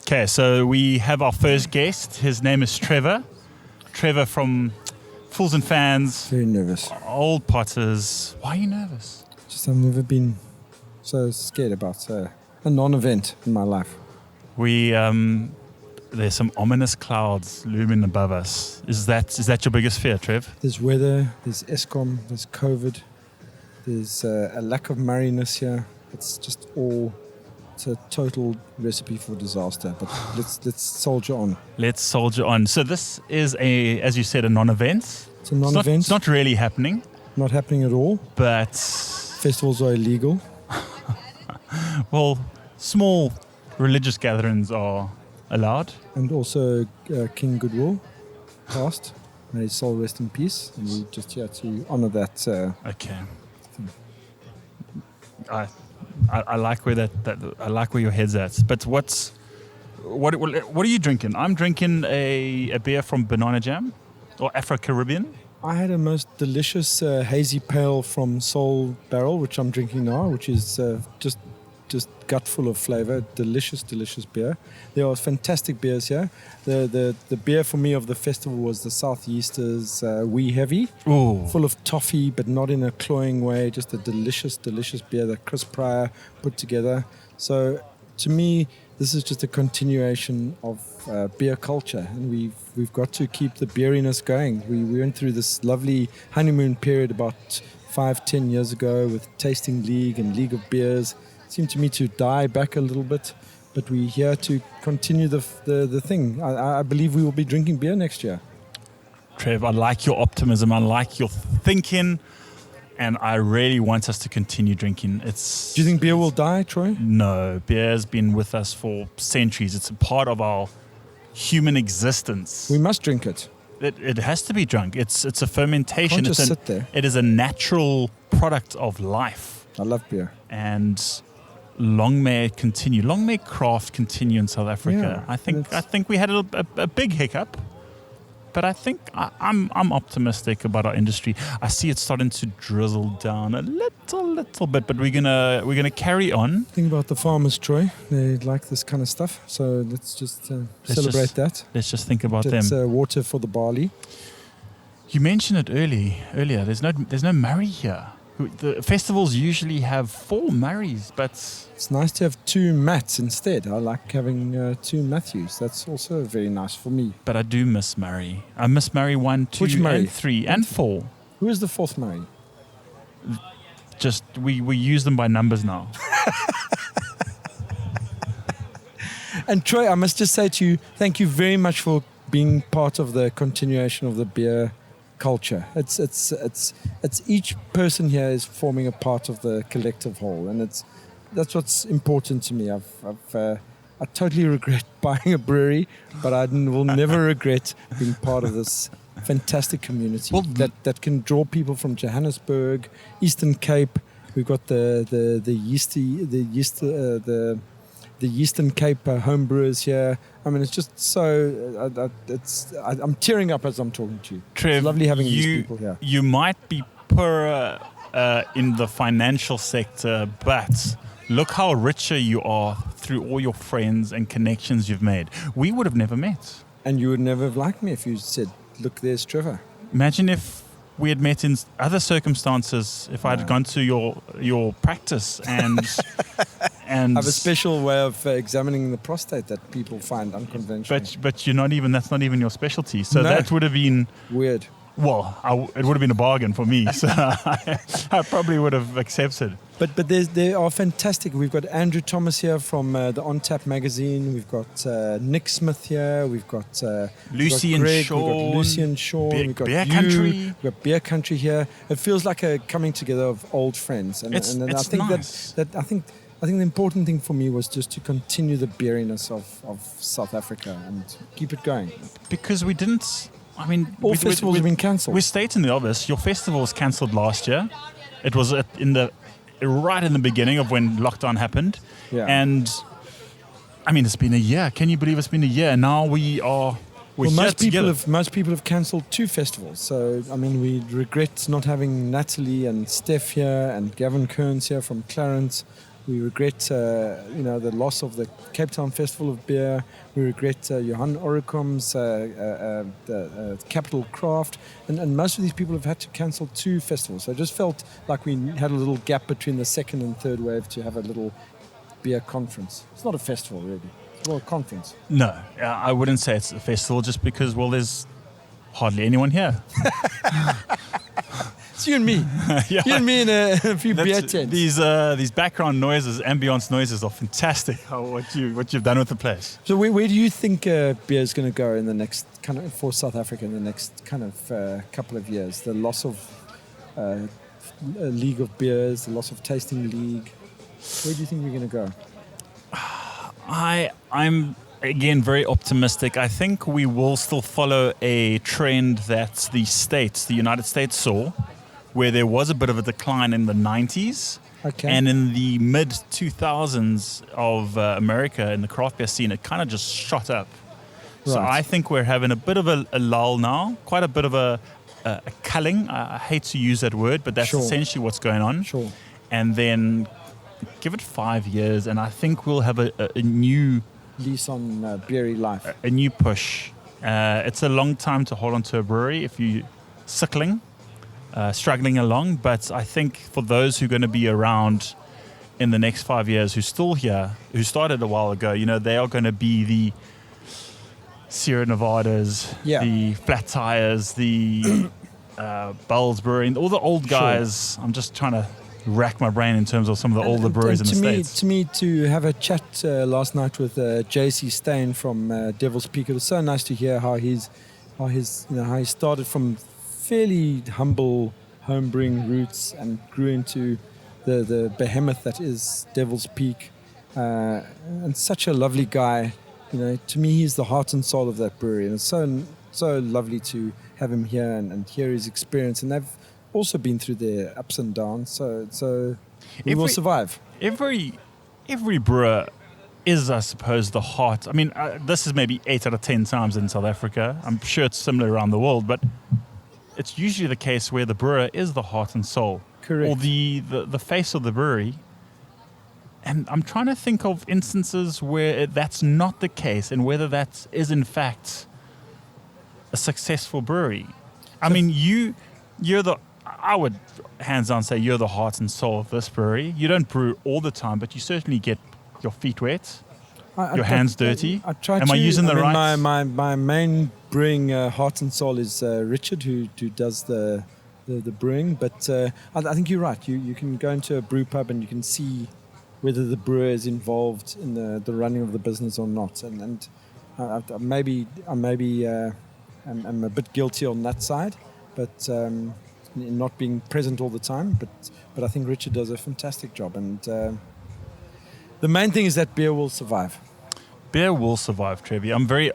Okay, so we have our first guest. His name is Trevor. Trevor from Fools and Fans. Very nervous. Old Potters. Why are you nervous? Just I've never been so scared about a non-event in my life. There's some ominous clouds looming above us. Is that your biggest fear, Trev? There's weather, there's Eskom, there's COVID, there's a lack of marriness here. It's just all... It's a total recipe for disaster, but let's soldier on. Let's soldier on. So this is as you said, a non-event. It's a non-event. It's not really happening. Not happening at all. But festivals are illegal. Well, small religious gatherings are allowed. And also King Goodwill passed. May his soul rest in peace. And we're just here to honour that. Okay. I like where I like where your head's at. But what are you drinking? I'm drinking a beer from Banana Jam or Afro-Caribbean. I had a most delicious hazy pale from Soul Barrel, which I'm drinking now, which is just gut full of flavor. Delicious beer. There are fantastic beers here. The beer for me of the festival was the Southeasters Wee Heavy. Ooh. Full of toffee, but not in a cloying way. Just a delicious beer that Chris Pryor put together. So to me, this is just a continuation of beer culture, and we've got to keep the beeriness going. We went through this lovely honeymoon period about 5-10 years ago with Tasting League and League of Beers. Seemed to me to die back a little bit, but we're here to continue the thing. I believe we will be drinking beer next year. Trev, I like your optimism. I like your thinking, and I really want us to continue drinking. Do you think beer will die, Troy? No, beer has been with us for centuries. It's a part of our human existence. We must drink it. It has to be drunk. It's a fermentation. Can't just sit there. It is a natural product of life. I love beer. And long may it continue. Long may craft continue in South Africa. Yeah, I think we had a big hiccup, but I think I'm optimistic about our industry. I see it starting to drizzle down a little bit, but we're gonna carry on. Think about the farmers, Troy. They like this kind of stuff, so let's just celebrate that. Let's just think about It's them. water for the barley. You mentioned it earlier. There's no Murray here. The festivals usually have 4 Murrays, but it's nice to have 2 Matts instead. I like having 2 Matthews. That's also very nice for me. But I do miss Murray. I miss Murray 1, 2, Murray? and 3, and 4. Who is the 4th Murray? Just we use them by numbers now. And Troy, I must just say to you, thank you very much for being part of the continuation of the beer culture. It's each person here is forming a part of the collective whole, and that's what's important to me. I totally regret buying a brewery, but I will never regret being part of this fantastic community that can draw people from Johannesburg, Eastern Cape. We've got the Eastern Cape homebrewers here. I mean, it's just so... I'm tearing up as I'm talking to you. Trev, it's lovely having these people here. You might be poorer in the financial sector, but look how richer you are through all your friends and connections you've made. We would have never met. And you would never have liked me if you said, look, there's Trevor. Imagine if we had met in other circumstances, if I had gone to your practice and... I have a special way of examining the prostate that people find unconventional. But that's not even your specialty. So no. That would have been... weird. Well, it would have been a bargain for me. So I probably would have accepted. But they are fantastic. We've got Andrew Thomas here from the On Tap magazine. We've got Nick Smith here. We've got Lucy and Greg. Sean. We've got Lucy and Sean. We've got Beer you. Country. We've got Beer Country here. It feels like a coming together of old friends. And it's I think nice. I think the important thing for me was just to continue the beeriness of South Africa and keep it going. Because we didn't... I mean... All festivals have been cancelled. We're stating the obvious. Your festival was cancelled last year. It was right in the beginning of when lockdown happened. Yeah. And, I mean, it's been a year. Can you believe it's been a year? Now we're most people have cancelled 2 festivals. So, I mean, we regret not having Natalie and Steph here and Gavin Kearns here from Clarence. We regret, the loss of the Cape Town Festival of Beer. We regret Johan Oricom's Capital Craft. And most of these people have had to cancel 2 festivals. So I just felt like we had a little gap between the second and third wave to have a little beer conference. It's not a festival, really. It's more a conference. No, I wouldn't say it's a festival just because, well, there's hardly anyone here. It's you and me. Yeah. You and me in a few beer tents. These background noises, ambience noises are fantastic. What you've done with the place. So where do you think beer is going to go in the next kind of for South Africa in the next kind of couple of years? The loss of a league of beers, the loss of tasting league. Where do you think we're going to go? I'm again very optimistic. I think we will still follow a trend that the United States saw, where there was a bit of a decline in the 90s. Okay. And in the mid 2000s of America, in the craft beer scene, it kind of just shot up. Right. So I think we're having a bit of a lull now, quite a bit of a culling. I hate to use that word, but that's essentially what's going on. Sure. And then give it 5 years, and I think we'll have a new lease on beery life. A new push. It's a long time to hold on to a brewery if you're sickling. Struggling along, but I think for those who are going to be around in the next 5 years, who's still here, who started a while ago, they are going to be the Sierra Nevadas, the Flat Tires, the Bell's Brewing, all the old guys. Sure. I'm just trying to rack my brain in terms of some of the older breweries in the States. To me, to have a chat last night with JC Stain from Devil's Peak, it was so nice to hear how he started from fairly humble homebrewing roots and grew into the behemoth that is Devil's Peak, and such a lovely guy. To me, he's the heart and soul of that brewery, and it's so lovely to have him here and hear his experience. And they've also been through their ups and downs, so we will survive. Every brewer is, I suppose, the heart. I mean, this is maybe 8 out of 10 times in South Africa. I'm sure it's similar around the world, but it's usually the case where the brewer is the heart and soul. Correct. Or the face of the brewery. And I'm trying to think of instances where that's not the case and whether that is in fact a successful brewery. I mean, I would hands down say you're the heart and soul of this brewery. You don't brew all the time, but you certainly get your feet wet, your hands dirty. Am I using the right? My main brewing heart and soul is Richard, who does the brewing. But I think you're right. You can go into a brew pub and you can see whether the brewer is involved in the running of the business or not. And I'm a bit guilty on that side, but in not being present all the time. But I think Richard does a fantastic job. And the main thing is that beer will survive. Beer will survive, Trevor. I'm very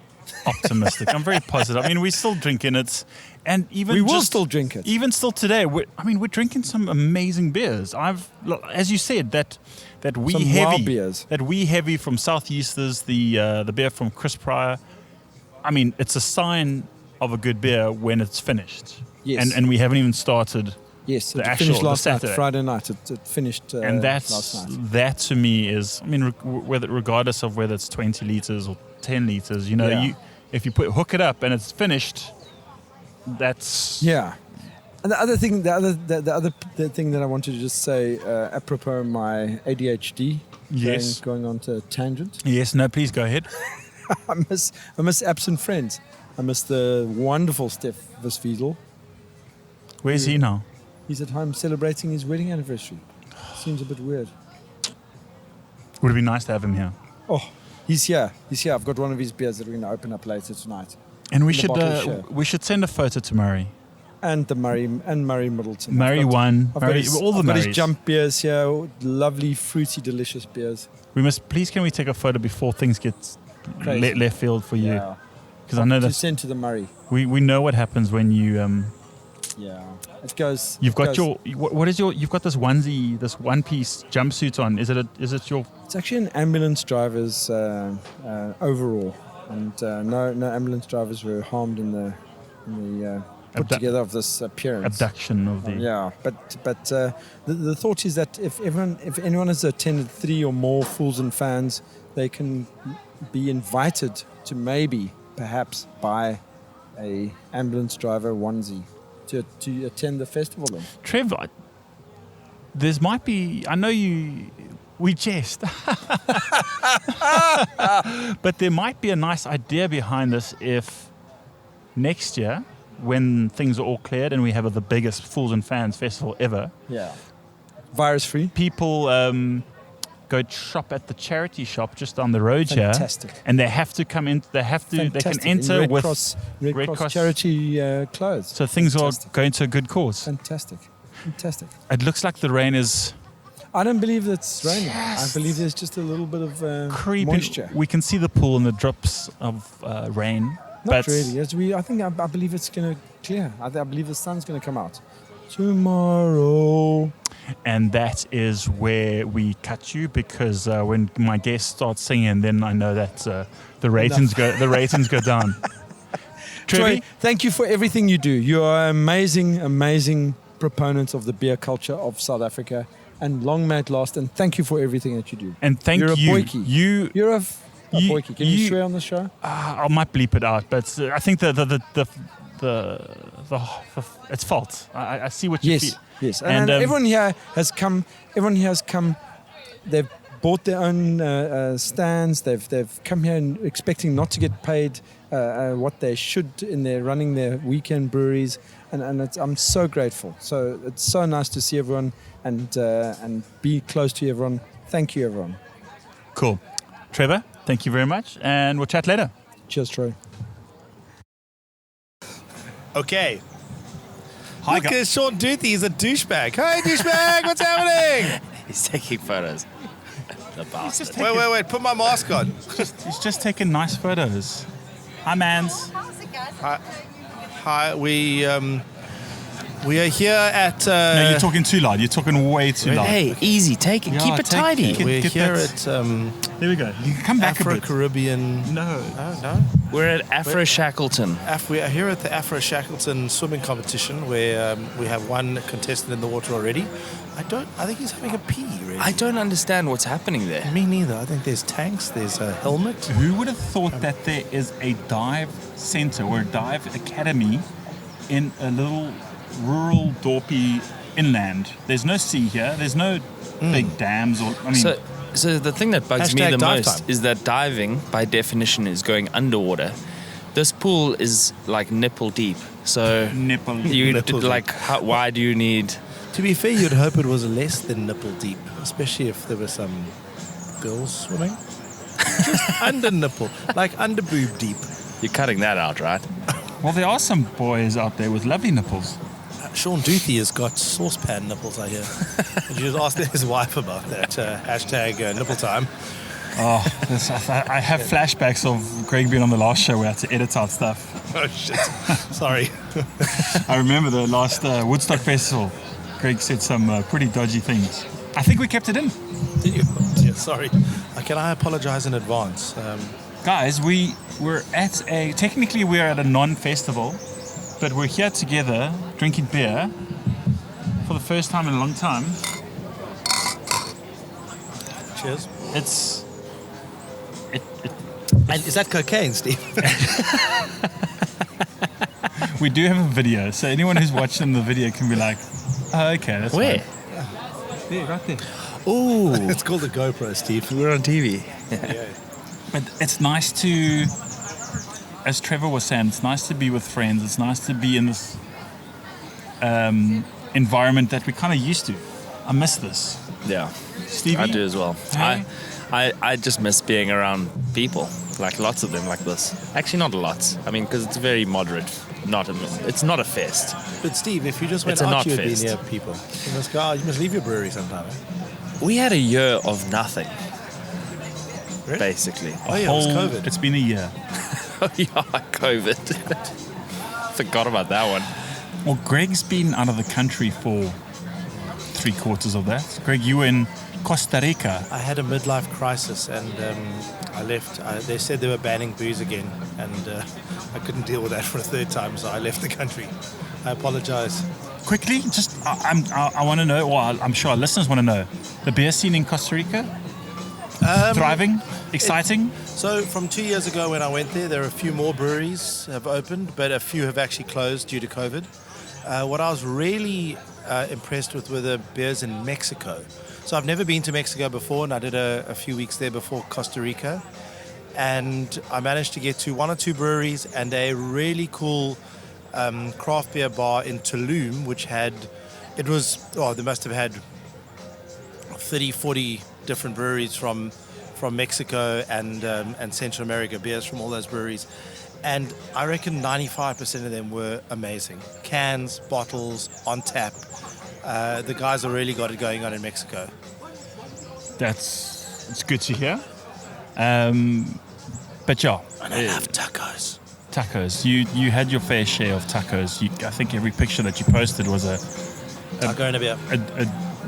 optimistic. I'm very positive. I mean, we're still drinking it, and even we will still drink it. Even still today, we're drinking some amazing beers. As you said, that we some heavy wild beers. That we heavy from Southeasters, the beer from Chris Pryor. I mean, it's a sign of a good beer when it's finished. Yes. And we haven't even started. Yes, it finished last Saturday. Night, Friday night. It finished and last night. That to me is, I mean, regardless of whether it's 20 liters or 10 liters, if you hook it up and it's finished, that's And the other thing, the thing that I wanted to just say, apropos of my ADHD, going on to a tangent. Yes, no, please go ahead. I miss absent friends. I miss the wonderful Steph Visviesel. Where's he now? He's at home celebrating his wedding anniversary. Seems a bit weird. Would it be nice to have him here? Oh, he's here. I've got one of his beers that we're going to open up later tonight. And we should send a photo to Murray. And Murray Middleton. Murray won. All the Murrays. I've got his jump beers here. Lovely, fruity, delicious beers. Can we take a photo before things get left field for you? Because I know that. To send to the Murray. We know what happens when you. It goes. You've got you've got this onesie, this one-piece jumpsuit on. Is it your? It's actually an ambulance driver's overall, and no ambulance drivers were harmed in the put together of this appearance. Abduction of the... Yeah, but the thought is that if anyone has attended 3 or more Fools and Fans, they can be invited to perhaps buy a ambulance driver onesie to attend the festival then. Trevor, I know we jest, but there might be a nice idea behind this if next year, when things are all cleared and we have the biggest Fools and Fans festival ever, virus free, people go shop at the charity shop just on the road Fantastic. here, and they have to come in. They can enter in with Red Cross charity clothes. So things are going to a good cause. Fantastic. It looks like the rain is... I don't believe it's raining. I believe there's just a little bit of moisture. We can see the pool and the drips of rain. Not really. I believe it's going to clear. I believe the sun's going to come out tomorrow. And that is where we cut you, because when my guest starts singing, then I know that the ratings go down. Troy, thank you for everything you do. You are amazing proponents of the beer culture of South Africa, and long may it last. And thank you for everything that you do. And you're a boykie. You're a boykie. Can you swear on the show? I might bleep it out, but I think it's false. I see what you feel. Yes, and everyone here has come. They've bought their own stands. They've come here and expecting not to get paid what they should in their running their weekend breweries, and I'm so grateful. So it's so nice to see everyone and be close to everyone. Thank you, everyone. Cool, Trevor. Thank you very much, and we'll chat later. Cheers, Troy. Okay. Hi, Look at Sean Duthie, he's a douchebag. Hi, douchebag, what's happening? He's taking photos. The bastard. Wait, put my mask on. He's just taking nice photos. Hi, mans. How's it, guys? Hi, we are here at... No, you're talking too loud. You're talking way too loud. Hey, easy, take it. Yeah, Keep it tidy. we're get here that- at There we go. You can come back a bit. Afro-Caribbean... No. No? We're at Afro Shackleton. We are here at the Afro Shackleton swimming competition, where we have one contestant in the water already. I think he's having a pee, really. I don't understand what's happening there. Me neither. I think there's tanks, there's a helmet. Who would have thought that there is a dive center or a dive academy in a little rural dorpy inland? There's no sea here. There's no big dams or... So the thing that bugs me Hashtag the dive most time. is that diving, by definition, is going underwater. This pool is like nipple deep. So Nipple. why do you need... To be fair, you'd hope it was less than nipple deep, especially if there were some girls swimming. Just under nipple, like under boob deep. You're cutting that out, right? Well, there are some boys out there with lovely nipples. Sean Duthie has got saucepan nipples, I hear. You just ask his wife about that. Hashtag nipple time. Oh, I have flashbacks of Greg being on the last show where I had to edit out stuff. Oh, shit. Sorry. I remember the last Woodstock Festival. Greg said some pretty dodgy things. I think we kept it in. Did you? Yeah, sorry. Can I apologize in advance? Guys, we're at technically we're at a non-festival, but we're here together drinking beer for the first time in a long time. Cheers. And is that cocaine, Steve? We do have a video, so anyone who's watching the video can be like, oh, okay, that's Where? fine. There, right there. Ooh, It's called a GoPro, Steve. we're on TV. Yeah. But it's nice to, as Trevor was saying, it's nice to be with friends. It's nice to be in this environment that we're kind of used to. I miss this. Yeah, Stevie? I do as well. Hey? I just miss being around people, like lots of them like this. Actually, not a lot. I mean, because it's very moderate. It's not a fest. But Steve, if you just went It's a out, not you'd be fest. near people. You must go. You must leave your brewery sometime. Eh? We had a year of nothing, Really? basically. Oh yeah, it was COVID. It's been a year. Oh yeah, COVID. Forgot about that one. Well, Greg's been out of the country for 3/4 of that. Greg, you were in Costa Rica. I had a midlife crisis and I left. They said they were banning booze again, and I couldn't deal with that for a third time, so I left the country. I apologize. Quickly, just I want to know. Well, I'm sure our listeners want to know the beer scene in Costa Rica. Thriving, exciting. So from 2 years ago when I went there are a few more breweries have opened, but a few have actually closed due to COVID. What I was really impressed with were the beers in Mexico. So I've never been to Mexico before, and I did a few weeks there before Costa Rica. And I managed to get to one or two breweries and a really cool craft beer bar in Tulum, which they must have had 30, 40 different breweries from Mexico and Central America, beers from all those breweries. And I reckon 95% of them were amazing. Cans, bottles, on tap. The guys have really got it going on in Mexico. It's good to hear. But yeah. And I love tacos. Tacos. You had your fair share of tacos. I think every picture that you posted was a Taco and a beer.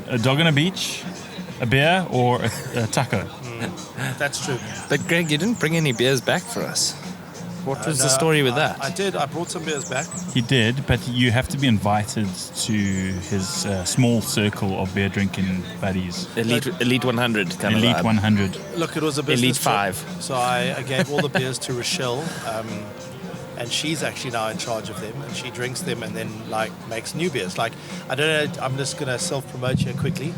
a dog on a beach, a beer, or a taco. That's true. But Greg, you didn't bring any beers back for us. What was the story with that? I did. I brought some beers back. He did, but you have to be invited to his small circle of beer drinking buddies. Elite 100 kind Elite of vibe. 100. Look, it was a business Elite trip. 5. So I gave all the beers to Rochelle, and she's actually now in charge of them, and she drinks them and then makes new beers. I don't know. I'm just gonna self-promote here quickly.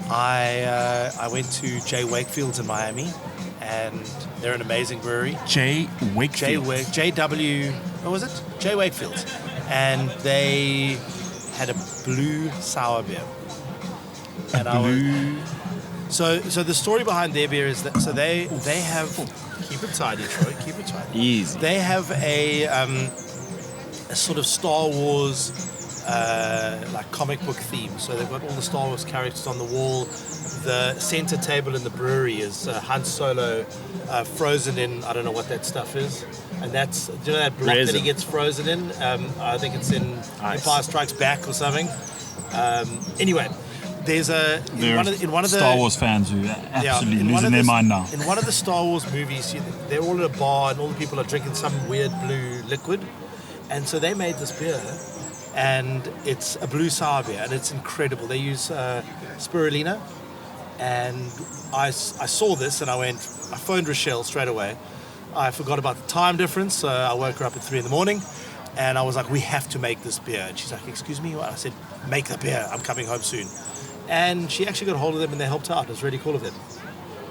I went to J. Wakefield's in Miami, and they're an amazing brewery. J. Wakefield. JW, what was it? J. Wakefield's. And they had a blue sour beer. So the story behind their beer is that they have, keep it tidy, Troy, keep it tidy. Easy. They have a sort of Star Wars comic book theme. So they've got all the Star Wars characters on the wall. The center table in the brewery is Han Solo frozen in, I don't know what that stuff is. And that's, do you know that block that he gets frozen in? I think it's in Empire Strikes Back or something. Anyway, there's in one of the Star Wars fans who are absolutely losing their mind now. In one of the Star Wars movies, they're all at a bar and all the people are drinking some weird blue liquid. And so they made this beer, and it's a blue sour beer, and it's incredible. They use spirulina. And I saw this and I phoned Rochelle straight away. I forgot about the time difference, so I woke her up at 3 a.m. and I was like, we have to make this beer. And she's like, excuse me? I said, make the beer, I'm coming home soon. And she actually got a hold of them and they helped out. It was really cool of them.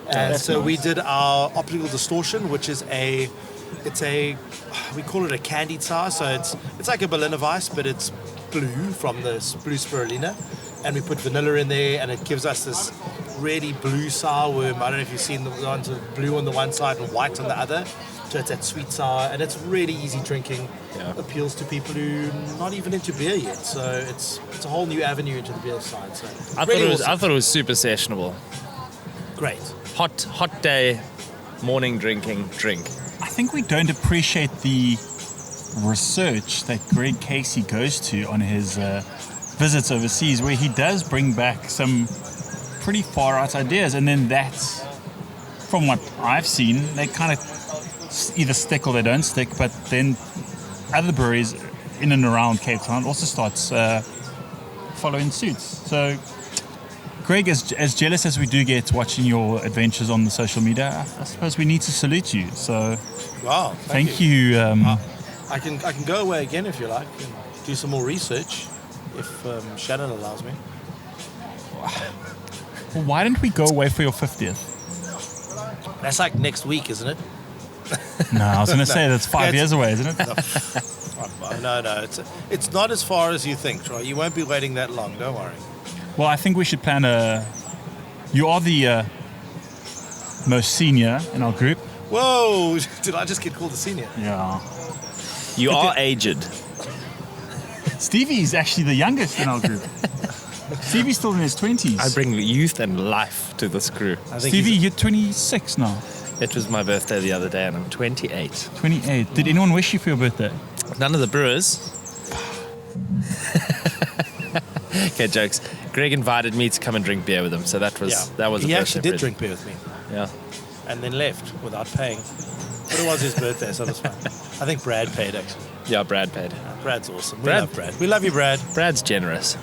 And so nice. We did our optical distortion, which is we call it a candied sour. So it's like a Berliner Weiss, but it's blue from the blue spirulina. And we put vanilla in there and it gives us this really blue sour worm. I don't know if you've seen the ones with blue on the one side and white on the other. So it's that sweet sour, and it's really easy drinking. Yeah. Appeals to people who are not even into beer yet. So it's a whole new avenue into the beer side. So I thought it was super sessionable. Great. Hot day, morning drinking, drink. I think we don't appreciate the research that Greg Casey goes to on his visits overseas, where he does bring back some pretty far out ideas, and then that's, from what I've seen, they kind of either stick or they don't stick. But then other breweries in and around Cape Town also starts following suit. So Greg, as jealous as we do get watching your adventures on the social media, I suppose we need to salute you. So wow, thank you. I can go away again if you like and do some more research if Shannon allows me. Well, why don't we go away for your 50th? That's like next week, isn't it? No, I was going to say that's 5 years away, isn't it? No. It's not as far as you think, Troy. You won't be waiting that long. Don't worry. Well, I think we should plan You are the most senior in our group. Whoa! Did I just get called a senior? Yeah. You are aged. Stevie is actually the youngest in our group. Stevie's still in his 20s. I bring youth and life to this crew. Stevie, you're 26 now. It was my birthday the other day and I'm 28. 28. Did anyone wish you for your birthday? None of the brewers. Okay, jokes. Greg invited me to come and drink beer with him, so that was a birthday He actually did present. drink beer with me. Yeah. And then left without paying. But it was his birthday, so it was fine. I think Brad paid, actually. Yeah, Brad paid. Brad's awesome. We Brad- love Brad. We love you, Brad. Brad's generous.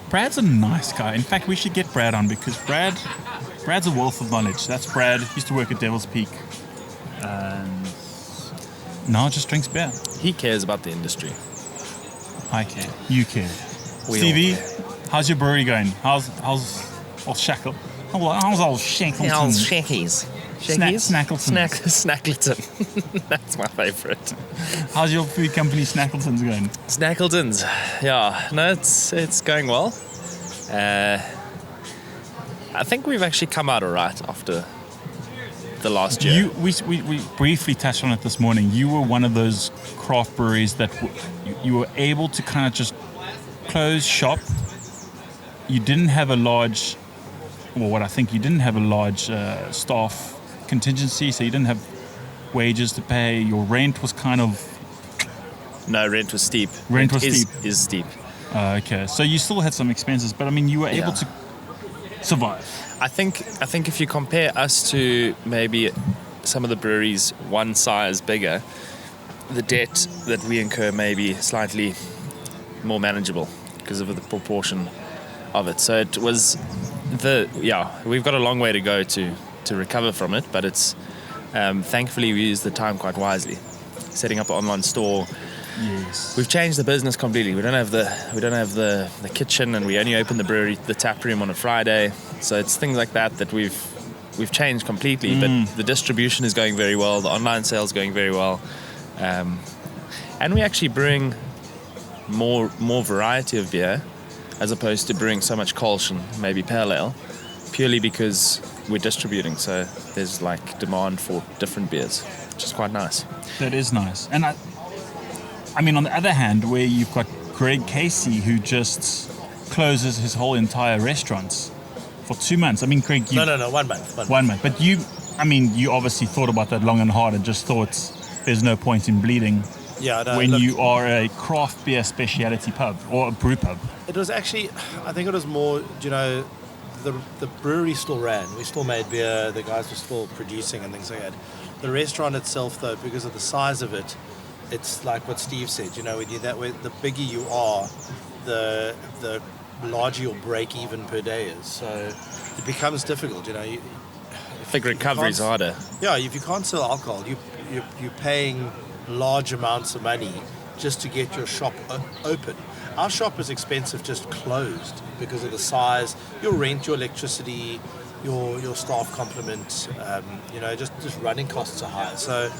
Brad's a nice guy. In fact, we should get Brad on because Brad's a wealth of knowledge. That's Brad. He used to work at Devil's Peak. And now just drinks beer. He cares about the industry. I care. You care. We Stevie, all care. how's your brewery going? How's old Shackle? How's old Shackleton? Shackies. Snackleton. Snackleton. That's my favourite. How's your food company Snackleton's going? Snackletons. Yeah, no, it's going well. I think we've actually come out all right after the last year. We briefly touched on it this morning. You were one of those craft breweries that you were able to kind of just close shop. You didn't have a large, staff contingency, so you didn't have wages to pay. Your rent was kind of... No, rent was steep. Rent was is, steep. Is steep. Okay, so you still had some expenses, but I mean, you were able to survive. I think if you compare us to maybe some of the breweries one size bigger, the debt that we incur may be slightly more manageable because of the proportion of it. So it was we've got a long way to go to recover from it, but it's thankfully we used the time quite wisely. Setting up an online store. Yes. We've changed the business completely. We don't have the kitchen, and we only open the tap room on a Friday. So it's things like that we've changed completely. But the distribution is going very well. The online sales going very well, and we actually brewing more variety of beer, as opposed to brewing so much Kolsch and maybe pale ale, purely because we're distributing. So there's like demand for different beers, which is quite nice. That is nice. And I mean, on the other hand, where you've got Greg Casey, who just closes his whole entire restaurants for 2 months. I mean, Greg, No, 1 month. 1 month. But you obviously thought about that long and hard and just thought there's no point in bleeding Yeah, no, when look, you are a craft beer speciality pub or a brew pub. It was actually, I think it was more, the brewery still ran. We still made beer. The guys were still producing and things like that. The restaurant itself, though, because of the size of it, it's like what Steve said. When the bigger you are, the larger your break even per day is. So it becomes difficult. I think recovery's harder. Yeah, if you can't sell alcohol, you're paying large amounts of money just to get your shop open. Our shop is expensive just closed because of the size, your rent, your electricity, your staff complement, just running costs are high. So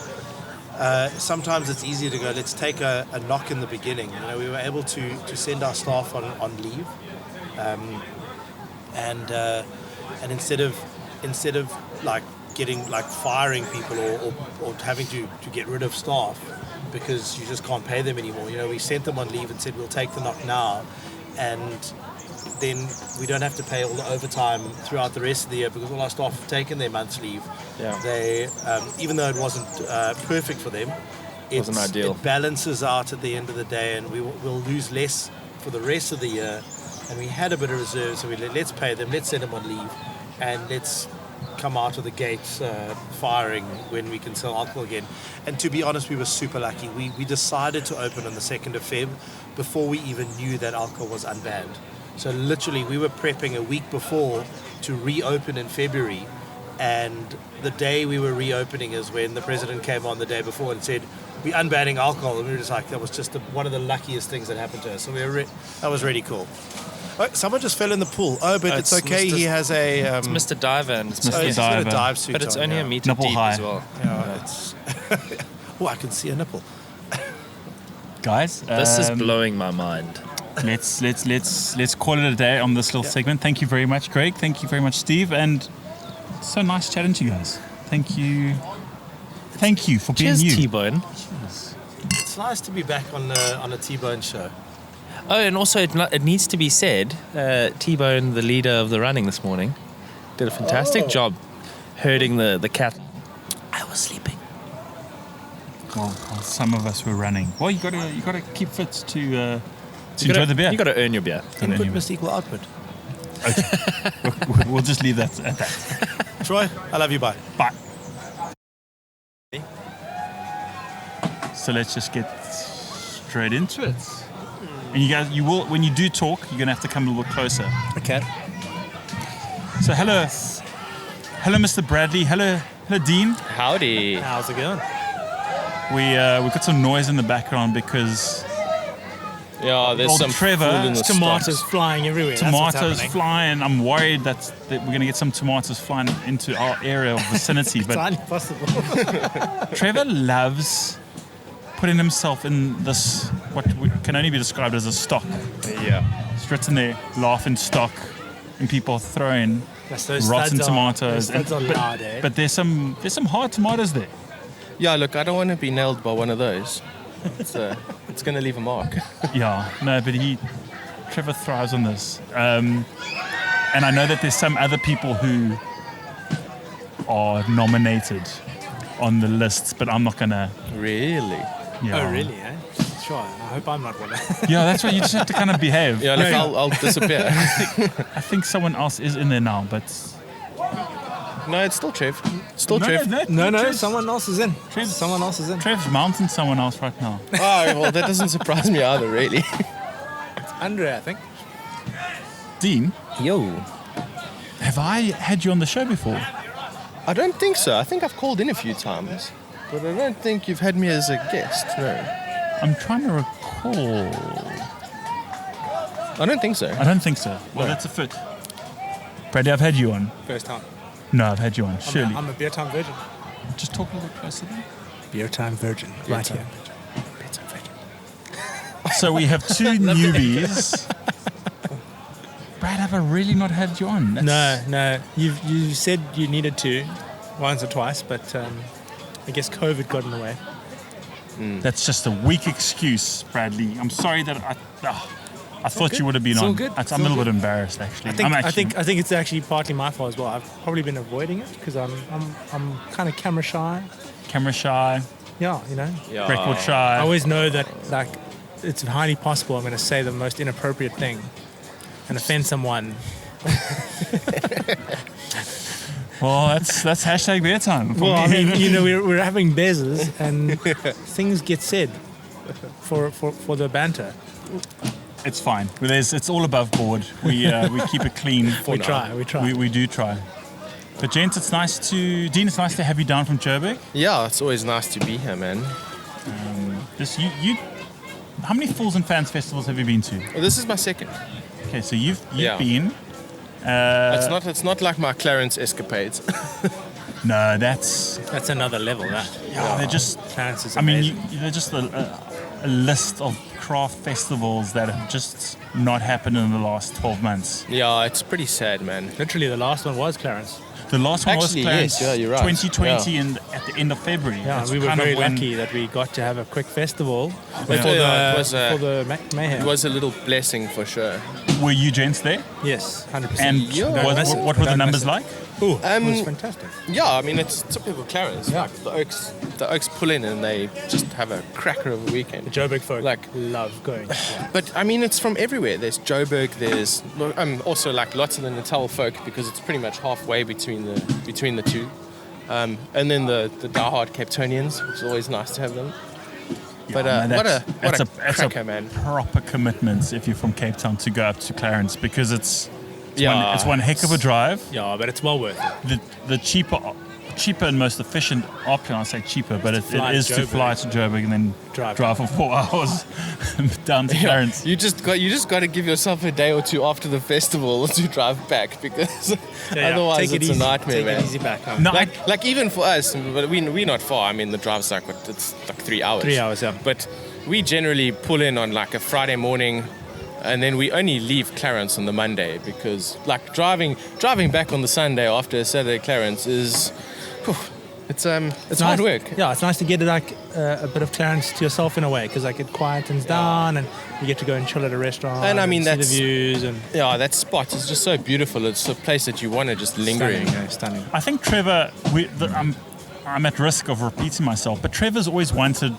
sometimes it's easier to go, let's take a knock in the beginning. We were able to send our staff on leave, and instead of like firing people or having to get rid of staff because you just can't pay them anymore. We sent them on leave and said we'll take the knock now, and then we don't have to pay all the overtime throughout the rest of the year because all our staff have taken their month's leave. Yeah. They, even though it wasn't perfect for them, wasn't ideal. It balances out at the end of the day, and we'll lose less for the rest of the year. And we had a bit of reserve, so let's pay them, let's send them on leave, and let's come out of the gates firing when we can sell alcohol again. And to be honest, we were super lucky. We decided to open on the 2nd of Feb before we even knew that alcohol was unbanned. So literally we were prepping a week before to reopen in February, and the day we were reopening is when the president came on the day before and said we're unbanning alcohol, and we were just like, that was just one of the luckiest things that happened to us. So that was really cool. Oh, someone just fell in the pool. Oh, but it's okay. He has a... it's Mr. Diver. And It's Mr. he's got Diver. a dive suit But it's on, only yeah. a meter Nipple deep high. as well. Yeah, it's... Oh, I can see a nipple. Guys, This is blowing my mind. let's call it a day on this little segment. Thank you very much, Greg. Thank you very much, Steve. And so nice chatting to you guys. Thank you for being Cheers, you. T-Bone. It's nice to be back on a T-Bone show. Oh, and also it needs to be said, T-Bone, the leader of the running this morning, did a fantastic job herding the cat. I was sleeping. Well, some of us were running. Well, you gotta keep fit to enjoy the beer. You got to earn your beer. Input must equal output. Okay. We'll just leave that at that. Troy, I love you. Bye. Bye. So let's just get straight into it. And you guys, you will, when you do talk, you're gonna have to come a little closer. Okay. So hello, Mr. Bradley. Hello, Dean. Howdy. How's it going? We've got some noise in the background because Yeah, there's old some Trevor, food in the Tomatoes stocks. flying everywhere. That's what's tomatoes happening. flying. I'm worried that we're going to get some tomatoes flying into our area of vicinity. It's But highly possible. Trevor loves putting himself in this, what can only be described as a stock. Yeah. It's written there, laughing stock, and people are throwing Yes, those rotten studs tomatoes. Those studs are but, loud, eh? but there's some hard tomatoes there. Yeah, look, I don't want to be nailed by one of those. It's going to leave a mark. Yeah, no, but Trevor thrives on this. And I know that there's some other people who are nominated on the lists, but I'm not gonna. Really? Yeah. Oh, really, eh? Sure. I hope I'm not one. Yeah, that's why you just have to kind of behave. Yeah, look, I'll disappear. I think someone else is in there now, but No, it's still Trev. Still no, Trev. No, Trev's- someone else is in. Trev's- Someone else is in. Trev's mounting someone else right now. Oh, well, that doesn't surprise me either, really. Andre, I think. Dean, Yo. have I had you on the show before? I don't think so. I think I've called in a few times. But I don't think you've had me as a guest, no. I'm trying to recall. I don't think so. I don't think so. Well, that's a fit. Brady, I've had you on. First time. No, I've had you on. Surely. I'm a beer time virgin. Just talk a little bit closer there. Beer time virgin. Right time. here. So we have two newbies. Brad, have I really not had you on? No. You said you needed to once or twice, but I guess COVID got in the way. That's just a weak excuse, Bradley. I'm sorry that I thought you would have been It's all on. good. I'm It's a all little good. bit embarrassed, actually. I think I'm actually, I think it's actually partly my fault as well. I've probably been avoiding it because I'm kind of camera shy. camera shy, Yeah, you know. Yeah. record shy. I always know that like it's highly possible I'm going to say the most inappropriate thing and offend someone. Well, that's hashtag beer time. for Well, I me. mean, you know, we're having beers and things get said for the banter. It's fine. It's all above board. We keep it clean. We try. We do try. But gents, Dean, it's nice to have you down from Joburg. Yeah, it's always nice to be here, man. How many Fools and Fans festivals have you been to? Well, this is my second. Okay, so you've Yeah. been. It's not like my Clarence escapades. No, that's That's another level. That. they're just. Clarence is I mean, amazing. they're just a list of craft festivals that have just not happened in the last 12 months. Yeah, it's pretty sad, man. Literally, the last one was Clarence. The last one Actually, was planned yes, yeah, you're right. 2020 and at the end of February. Yeah, That's we were kind of very when- lucky that we got to have a quick festival Yeah. for Yeah, it was, the mayhem. It was a little blessing for sure. Were you gents there? Yes, 100%. And Yeah. what were the Don't numbers miss it. like? Ooh, it was Um, fantastic. Yeah, I mean it's typical Clarence. Yeah. Like, the Oaks pull in and they just have a cracker of a The weekend. Joburg folk Like- love going. Yeah. But I mean it's from everywhere. There's Joburg. There's also like lots of the Natal folk because it's pretty much halfway between the two. And then the diehard Capetonians, which is always nice to have them. But Yeah, man, what that's a that's cracker, man. proper commitment if you're from Cape Town to go up to Clarence because it's Yeah, it's one heck of a drive. Yeah, but it's well worth it. The cheaper and most efficient option, I say cheaper, but it fly is to to Joburg. fly to Joburg and then Drive. for 4 hours down to Yeah, Clarence. you just got to give yourself a day or two after the festival to drive back because otherwise Take it it's a easy. nightmare, Take man. it easy back home. No, Like even for us, but we're not far. I mean, the drive's like it's like 3 hours. 3 hours, yeah. But we generally pull in on like a Friday morning, and then we only leave Clarence on the Monday because like driving back on the Sunday after a Saturday Clarence is, whew, it's hard nice. work. Yeah, it's nice to get like a bit of Clarence to yourself in a way because like it quietens down and you get to go and chill at a restaurant. And I mean, see the that's- views and Yeah, that spot is just so beautiful. It's a place that you want to just linger in. stunning. I think Trevor, I'm at risk of repeating myself, but Trevor's always wanted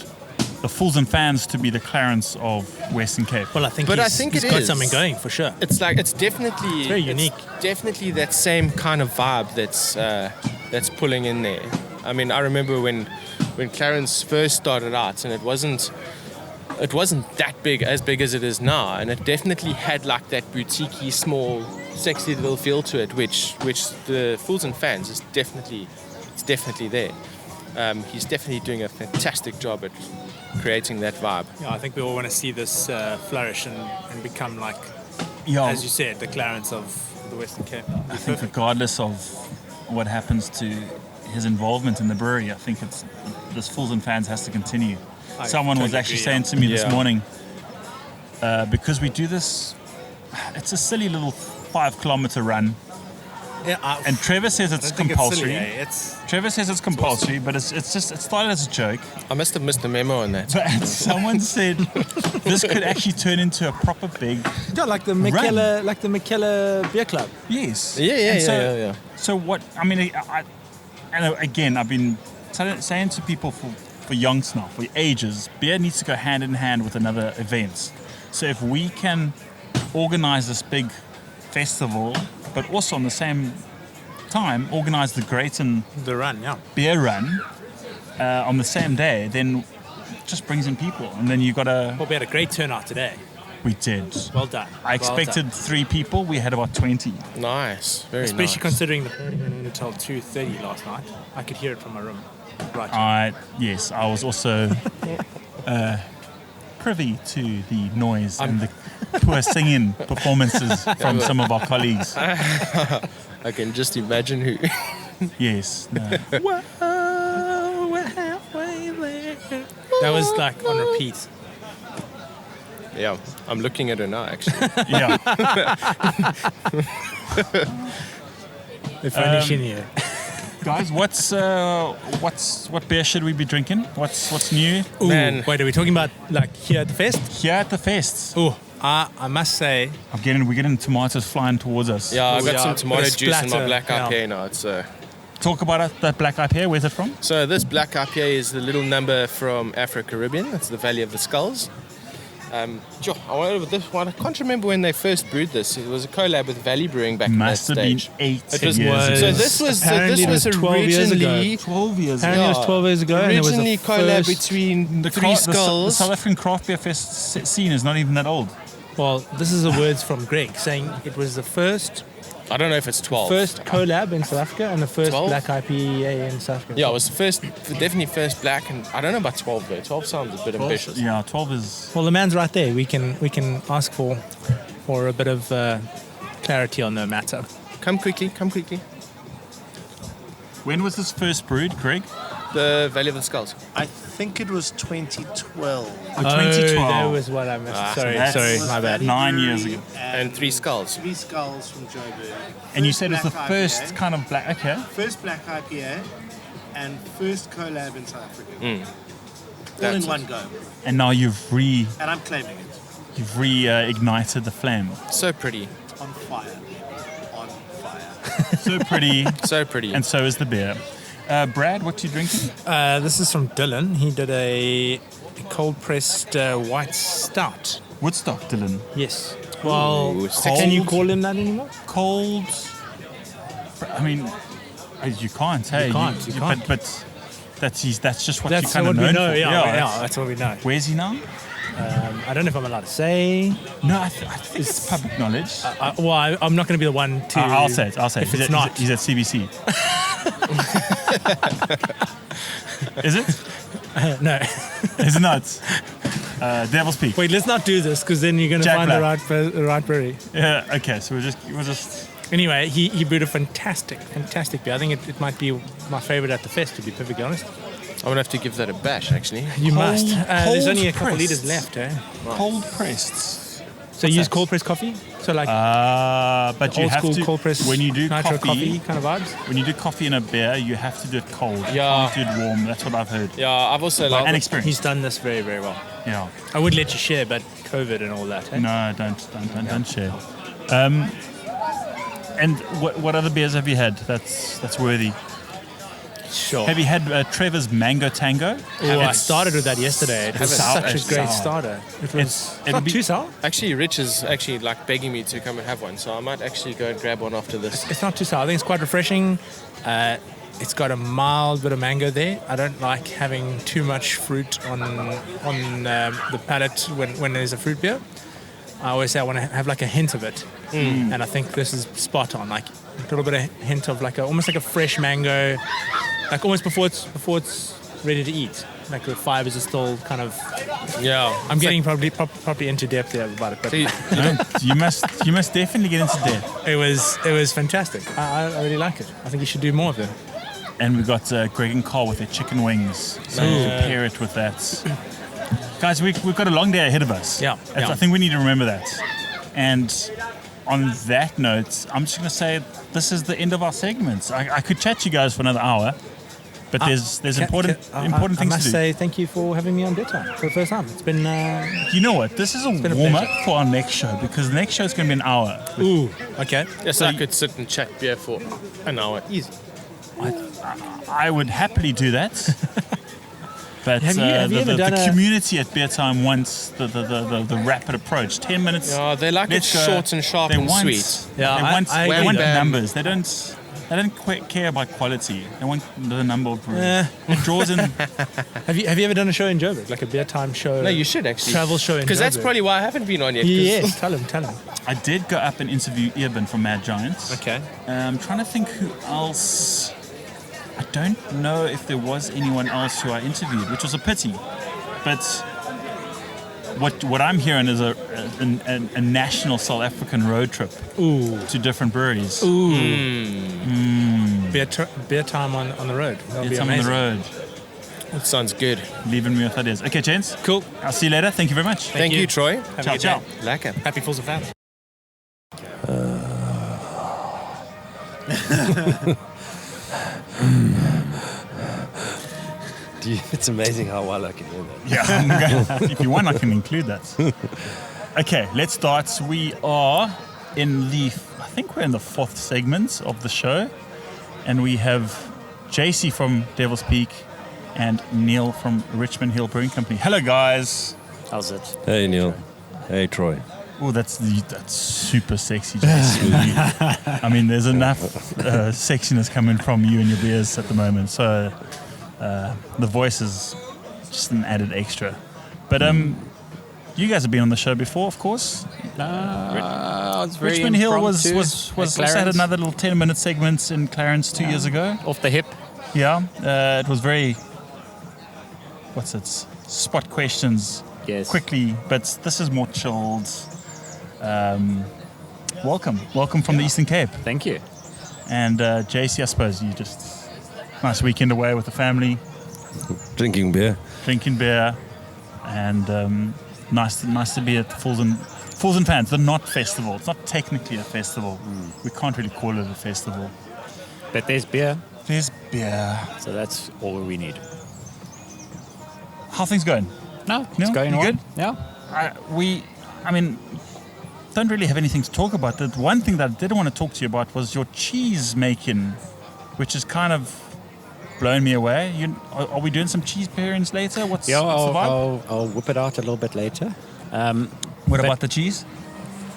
the Fools and Fans to be the Clarence of Western Cape. Well, I think But I he's, think he's it got is. something going for sure. It's like it's definitely very unique. Definitely that same kind of vibe that's pulling in there. I mean, I remember when Clarence first started out, and it wasn't it wasn't that big as it is now, and it definitely had like that boutique-y, small, sexy little feel to it, which the Fools and Fans is definitely there. He's definitely doing a fantastic job at creating that vibe. Yeah, I think we all want to see this flourish and become like, Yeah, as you said, the Clarence of the Western Cape. I think regardless of what happens to his involvement in the brewery, I think this Fools and Fans has to continue. I Someone was totally actually agree, saying to me this Yeah. morning, because we do this, it's a silly little 5-kilometer run, Yeah, and Trevor says it's compulsory. It's Trevor says it's compulsory, but it started as a joke. I must have missed the memo on that. But someone said this could actually turn into a proper big like the McKellar Beer Club. yes. Yeah. So what? I mean, and again, I've been saying to people for youngs now, for ages, beer needs to go hand in hand with another events. So if we can organize this big festival, but also on the same time organize the Greyton the run, yeah. beer run on the same day, then it just brings in people, and then you got a. Well, we had a great turnout today. We did. Well done. I expected 3 people. We had about 20. Nice, very Especially nice. considering the party went until 2:30 last night. I could hear it from my room. Right. Yes, I was also privy to the noise and the poor singing performances from some of our colleagues. I can just imagine who. Yes. No. We're halfway there. That was like on repeat. Yeah, I'm looking at her now, actually. Yeah. If only she knew. Guys, what beer should we be drinking? What's new Ooh, Man. wait, are we talking about like here at the fest? here at the fest? Oh, I must say, We're getting tomatoes flying towards us. Yeah, I Oh, got yeah, some tomato got a juice in my splatter, black yeah. IPA now. It's Talk about that black IPA. Where's it from? so this black IPA is the little number from Afro-Caribbean. It's the Valley of the Skulls. I went over this one. I can't remember when they first brewed this. It was a collab with Valley Brewing back Must in have that been stage. 8 It was- years ago. So this was Apparently it was 12 years ago. originally 12 years apparently it was 12 years ago. And it was originally the collab first, between Three The Skulls. South African craft beer fest scene is not even that old. well, this is the words from Greg saying it was the first I don't know if it's 12. collab in South Africa and the first 12? black IPA in South Africa. Yeah, it was the first, definitely first black, and I don't know about 12 though. 12 sounds a bit ambitious. Yeah, 12 is. Well, the man's right there. We can ask for a bit of clarity on the matter. Come quickly. When was this first brewed, Greg? The Valley of the Skulls. I think it was 2012. Oh, 2012. that was what I missed. so sorry, that's my bad. 9 years ago. And Three Skulls. Three Skulls from Joburg. And you said it was the Black first IPA, kind of black. Okay. First black IPA and first collab in South Africa. All in That's one go. And now you've And I'm claiming it. reignited the flame. So pretty. On fire. On fire. So pretty, So pretty. and so is the beer. Brad, what you drinking? This is from Dylan. He did a cold pressed white stout. Woodstock, Dylan. Yes. Well, Ooh, can you cold. call him that anymore? Cold. I mean, you can't. Hey, You can't. But that's just what That's you kind what of we known know. for. Yeah, that's what we know. Where's he now? I don't know if I'm allowed to say. No, I think it's public knowledge. I'm not going to be the one to. I'll say it. If it's not. He's at CBC. Is it? No. Is it not? Devil's Peak. Wait, let's not do this because then you're going to Jack find Black. the right brewery. Yeah. Okay. So we'll just. Anyway, he brewed a fantastic beer. I think it might be my favorite at the fest, to be perfectly honest. I'm gonna have to give that a bash, actually. You must. There's only a couple cold liters pressed. left, eh? Cold pressed. So you use that? cold press coffee? So like But you old have school to cold press when you do nitro coffee. kind of vibes? When you do coffee in a beer, you have to do it cold. You Yeah. can't do it warm. That's what I've heard. Yeah, I've also And like. experience. He's done this very, very well. Yeah. I would let you share, but COVID and all that, eh? No, don't share. And what other beers have you had? That's worthy. Sure. Have you had Trevor's Mango Tango? Oh, I started with that yesterday. It was sour. such a It's great sour. starter. It was it'll not be- too sour. Actually, Rich is actually like begging me to come and have one, so I might actually go and grab one after this. It's not too sour. I think it's quite refreshing. It's got a mild bit of mango there. I don't like having too much fruit on the palate when there's a fruit beer. I always say I want to have like a hint of it, and I think this is spot on. Like a little bit of hint of like almost like a fresh mango, like almost before it's ready to eat. Like the fibers are still kind of. Yeah. I'm getting probably into depth there about it, but You must definitely get into depth. it was fantastic. I really like it. I think you should do more of it. And we got Greg and Carl with their chicken wings. So we'll pair it with that. Guys, we've got a long day ahead of us. Yeah. I think we need to remember that. And on that note, I'm just going to say this is the end of our segments. I could chat to you guys for another hour, but there's important things I to do. must say thank you for having me on Beertime for the first time. It's been. You know what? This is a been a warm-up pleasure. for our next show, because the next show is going to be an hour. Ooh. Okay. Yes, I could sit and chat beer for an hour. Easy. I would happily do that. But Have you ever done the a- community at Beertime wants the rapid approach. 10 minutes. Yeah, they like it let's go. short and sharp They and want, sweet. Yeah, they I- want, I they agree want with that. numbers. They don't care about quality. They want the number of breweries. It draws in. Have you ever done a show in Joburg, like a Beertime show? No, you should actually. Travel show in Because that's Joburg. probably why I haven't been on yet. 'cause- Yes. Tell him. I did go up and interview Eben from Mad Giants. Okay. I'm trying to think who else. I don't know if there was anyone else who I interviewed, which was a pity. But what I'm hearing is a national South African road trip to different breweries. Beertime on the road. That'll be It's on the amazing. road, That sounds good. leaving me with ideas. Okay, gents. Cool. I'll see you later. Thank you very much. Thank you, Troy. Have a Ciao, good ciao. day. Lekker. Happy Fools and Fans. It's amazing how well I can hear that. Yeah, if you want, I can include that. Okay, let's start. We are I think we're in the fourth segment of the show, and we have JC from Devil's Peak and Neil from Richmond Hill Brewing Company. Hello, guys. How's it? Hey, Neil. Hey, Troy. Oh, that's super sexy, JC. I mean, there's enough sexiness coming from you and your beers at the moment, so the voice is just an added extra. But you guys have been on the show before, of course. It's very Richmond Hill was impromptu. also At had Clarence. another little 10-minute segment in Clarence 2 years ago. Off the hip. Yeah, it was very, spot questions Yes. quickly, but this is more chilled. Welcome from the Eastern Cape. Thank you. And JC, I suppose you just nice weekend away with the family, Drinking beer. drinking beer, and nice to be at Fools and Fans, the Not Festival. It's not technically a festival. We can't really call it a festival. But there's beer, There's beer. so that's all we need. How things going? No, No? it's going You on. good? Yeah. I mean, don't really have anything to talk about. The one thing that I did want to talk to you about was your cheese making, which is kind of blowing me away. Are we doing some cheese pairings later? What's the vibe? I'll whip it out a little bit later. What about the cheese?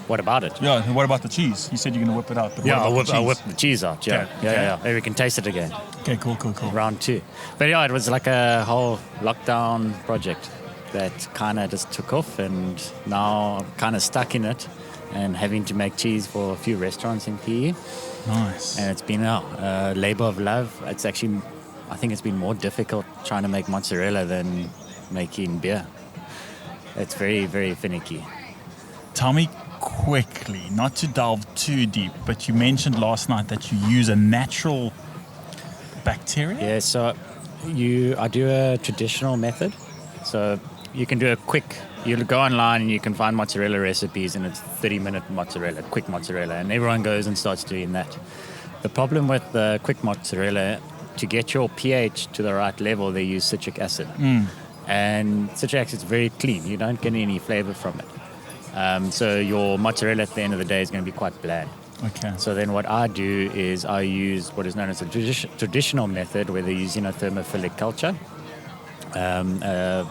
What about it? Yeah, what about the cheese? You said you're going to whip it out. But Yeah, what about I'll the whip cheese? the cheese out. Yeah, Okay, okay. yeah. Maybe we can taste it again. Okay, cool. Round 2. But yeah, it was like a whole lockdown project that kind of just took off, and now I'm kind of stuck in it and having to make cheese for a few restaurants in PE. Nice. And it's been a labor of love. It's actually, I think it's been more difficult trying to make mozzarella than making beer. It's very, very finicky. Tell me quickly, not to delve too deep, but you mentioned last night that you use a natural bacteria? Yeah, so I do a traditional method. So you can do a quick, you go online and you can find mozzarella recipes, and it's 30-minute mozzarella, quick mozzarella, and everyone goes and starts doing that. The problem with the quick mozzarella, to get your pH to the right level, they use citric acid. And citric acid is very clean. You don't get any flavor from it. So your mozzarella at the end of the day is going to be quite bland. Okay. So then what I do is I use what is known as a traditional method, where they're using a thermophilic culture,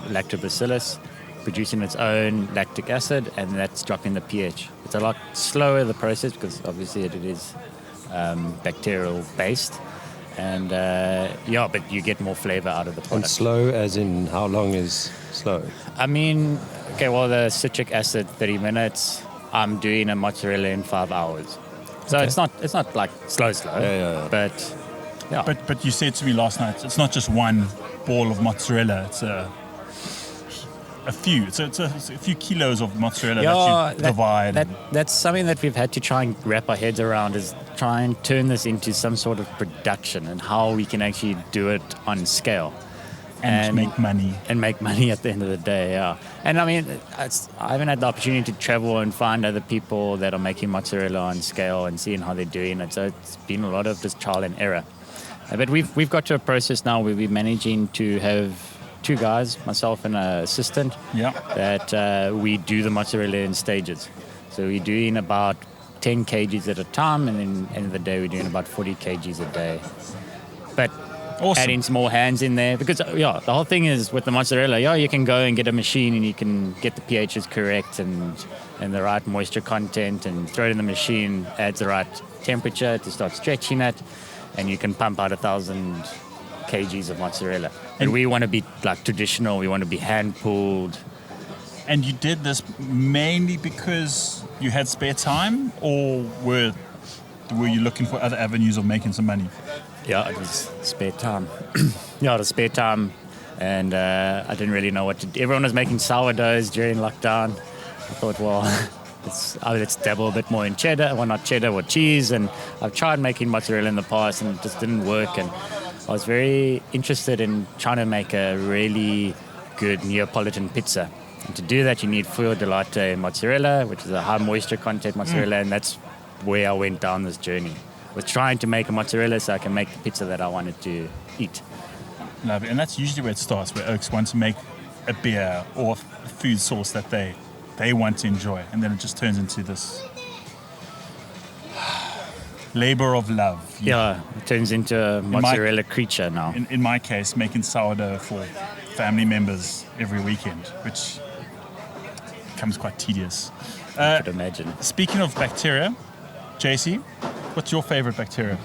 lactobacillus, producing its own lactic acid, and that's dropping the pH. It's a lot slower, the process, because obviously it is bacterial based, And but you get more flavor out of the And product. slow, as in how long is slow? I mean, okay, well, the citric acid 30 minutes. I'm doing a mozzarella in 5 hours. So it's not like slow, Yeah. but yeah. But you said to me last night, it's not just one ball of mozzarella. It's a few. It's a few kilos of mozzarella that you divide. That's something that we've had to try and wrap our heads around, is try and turn this into some sort of production and how we can actually do it on scale. and make money. And make money at the end of the day, yeah. And I mean, I haven't had the opportunity to travel and find other people that are making mozzarella on scale and seeing how they're doing it. So it's been a lot of just trial and error. But we've got to a process now where we're managing to have 2 guys, myself and an assistant, that we do the mozzarella in stages. So we're doing about 10 kgs at a time, and then at the end of the day, we're doing about 40 kgs a day. But adding some more hands in there, because the whole thing is with the mozzarella, you can go and get a machine and you can get the pHs correct and the right moisture content and throw it in the machine, adds the right temperature to start stretching it, and you can pump out 1,000 kgs of mozzarella. And we want to be like traditional, we want to be hand pulled. And you did this mainly because you had spare time, or were you looking for other avenues of making some money? Yeah, it was spare time. It was spare time, and I didn't really know what to do. Everyone was making sourdoughs during lockdown. I thought, well, let's dabble a bit more in cheddar. Why not cheddar or cheese? And I've tried making mozzarella in the past, and it just didn't work. And I was very interested in trying to make a really good Neapolitan pizza. And to do that, you need Fuor di Latte mozzarella, which is a high moisture content mozzarella, and that's where I went down this journey. Was trying to make a mozzarella so I can make the pizza that I wanted to eat. Lovely. And that's usually where it starts, where Oaks want to make a beer or a food source that they want to enjoy. And then it just turns into this labor of love. Yeah, it turns into a mozzarella creature now. In my case, making sourdough for family members every weekend, which becomes quite tedious. I could imagine. Speaking of bacteria, JC, what's your favorite bacteria?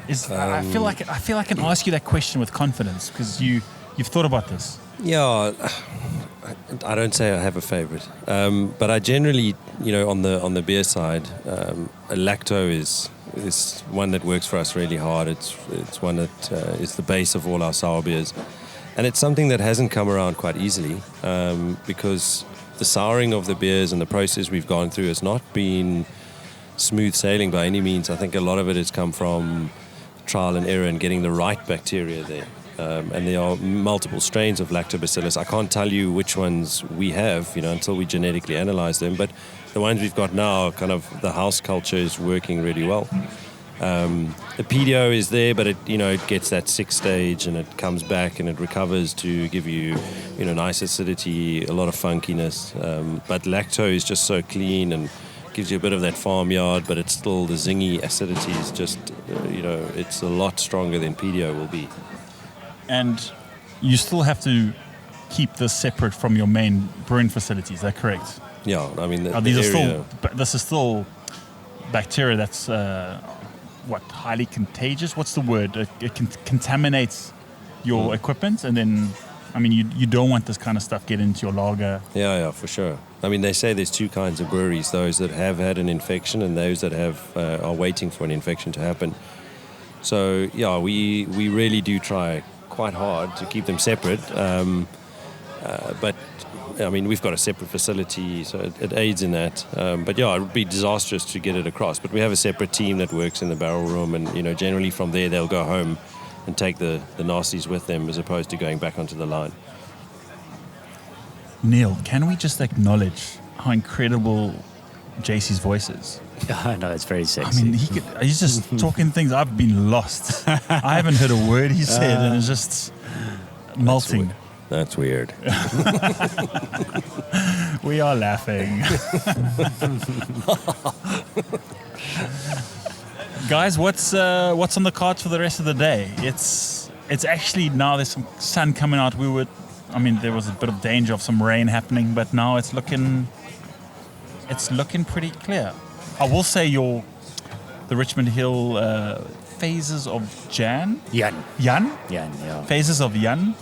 I feel like I can ask you that question with confidence because you've thought about this. Yeah, I don't say I have a favorite, but I generally, on the beer side, lacto is one that works for us really hard. It's one that is the base of all our sour beers, and it's something that hasn't come around quite easily because the souring of the beers and the process we've gone through has not been smooth sailing by any means. I think a lot of it has come from trial and error and getting the right bacteria there. And there are multiple strains of lactobacillus. I can't tell you which ones we have, until we genetically analyze them. But the ones we've got now, kind of the house culture is working really well. The PDO is there, but it gets that 6th stage and it comes back and it recovers to give you, nice acidity, a lot of funkiness. But lacto is just so clean and gives you a bit of that farmyard, but it's still the zingy acidity is just, it's a lot stronger than PDO will be. And you still have to keep this separate from your main brewing facility. Is that correct? Yeah, I mean, this is still bacteria that's highly contagious. What's the word? It contaminates your equipment, and then, I mean, you don't want this kind of stuff getting into your lager. Yeah, for sure. I mean, they say there's 2 kinds of breweries: those that have had an infection and those that are waiting for an infection to happen. So yeah, we really do try quite hard to keep them separate, but I mean, we've got a separate facility, so it aids in that. But yeah, it would be disastrous to get it across. But we have a separate team that works in the barrel room, and generally from there they'll go home and take the nasties with them as opposed to going back onto the line. Neil, can we just acknowledge how incredible JC's voice is? I know, it's very sexy. I mean, he's just talking things. I've been lost. I haven't heard a word he said, and it's just melting. That's weird. We are laughing. Guys, what's on the cards for the rest of the day? It's actually, now there's some sun coming out. There was a bit of danger of some rain happening, but now it's looking pretty clear. I will say the Richmond Hill Phases of Jan. Jan. Yeah. Phases of Jan.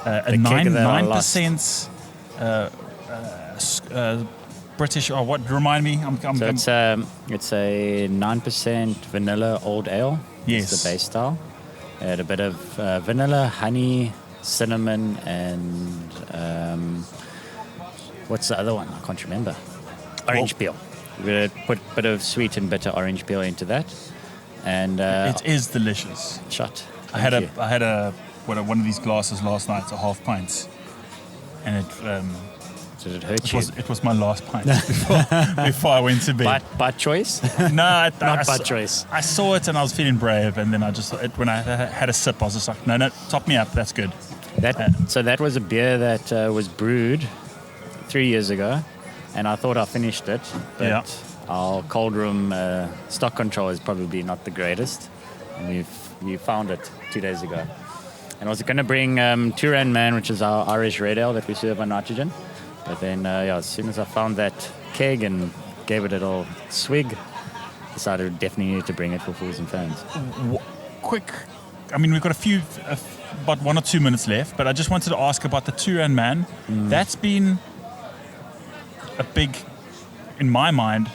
A The keg that I 9% British. Oh, what? Remind me. So it's a 9% vanilla old ale. Yes. It's the base style. It had a bit of vanilla, honey, cinnamon, and what's the other one? I can't remember. Orange peel. We put a bit of sweet and bitter orange peel into that, and it is delicious. shot. I had one of these glasses last night, a half pint, and Did it hurt you? it was my last pint before I went to bed. By choice? No, Not by choice. I saw it and I was feeling brave, and then when I had a sip, I was just like, no, top me up. That's good. So that was a beer that was brewed 3 years ago, and I thought I finished it, but our cold room stock control is probably not the greatest, and we found it 2 days ago. And I was going to bring Turan Man, which is our Irish red ale that we serve on nitrogen, but then as soon as I found that keg and gave it a little swig, decided we definitely needed to bring it for Fools and Fans. Quick, I mean, we've got about 1 or 2 minutes left, but I just wanted to ask about the Turan Man. That's been a big, in my mind,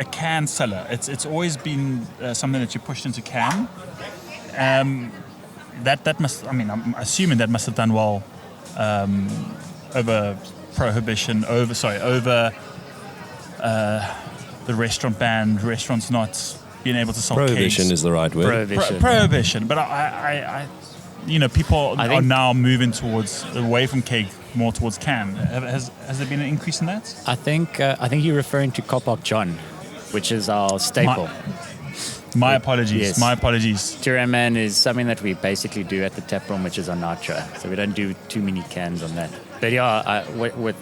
a can seller. It's always been something that you pushed into can. That must, I mean, I'm assuming that must have done well over prohibition, over the restaurant ban, restaurants not being able to sell Prohibition cakes. is the right word. Prohibition. But I people are now moving away from keg, more towards can. Has there been an increase in that? I think you're referring to Kopak John, which is our staple. My apologies. Yes. My apologies. Turan Man is something that we basically do at the tap room, which is our nitro. So we don't do too many cans on that. But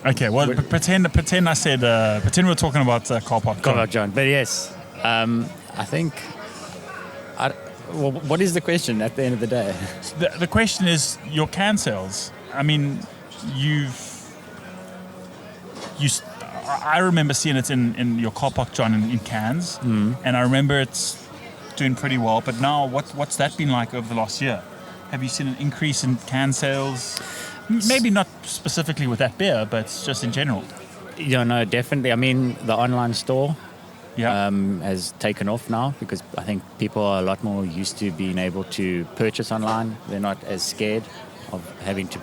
Okay, well, pretend I said, pretend we're talking about Kopak John. Kopak John. But yes, I think. What is the question at the end of the day? The question is your can sales. I mean, I remember seeing it in your Kopak John in cans, and I remember it's doing pretty well. But now, what's that been like over the last year? Have you seen an increase in can sales? Maybe not specifically with that beer, but just in general. Yeah, no, definitely. I mean, the online store has taken off now because I think people are a lot more used to being able to purchase online. They're not as scared of having to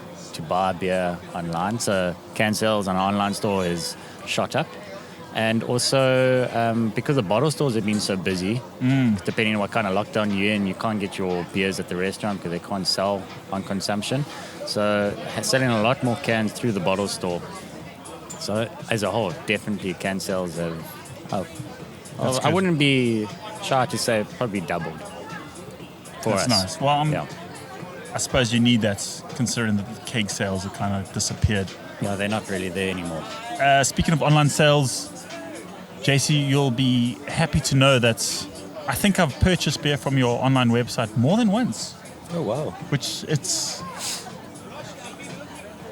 buy beer online. So can sales on an online store is shot up. And also because the bottle stores have been so busy, depending on what kind of lockdown you're in, you can't get your beers at the restaurant because they can't sell on consumption. So selling a lot more cans through the bottle store. So as a whole, definitely can sales have I wouldn't be shy to say probably doubled for us. That's nice. Well, I suppose you need that considering that the keg sales have kind of disappeared. Yeah, they're not really there anymore. Speaking of online sales, JC, you'll be happy to know that I think I've purchased beer from your online website more than once. Oh, wow. Which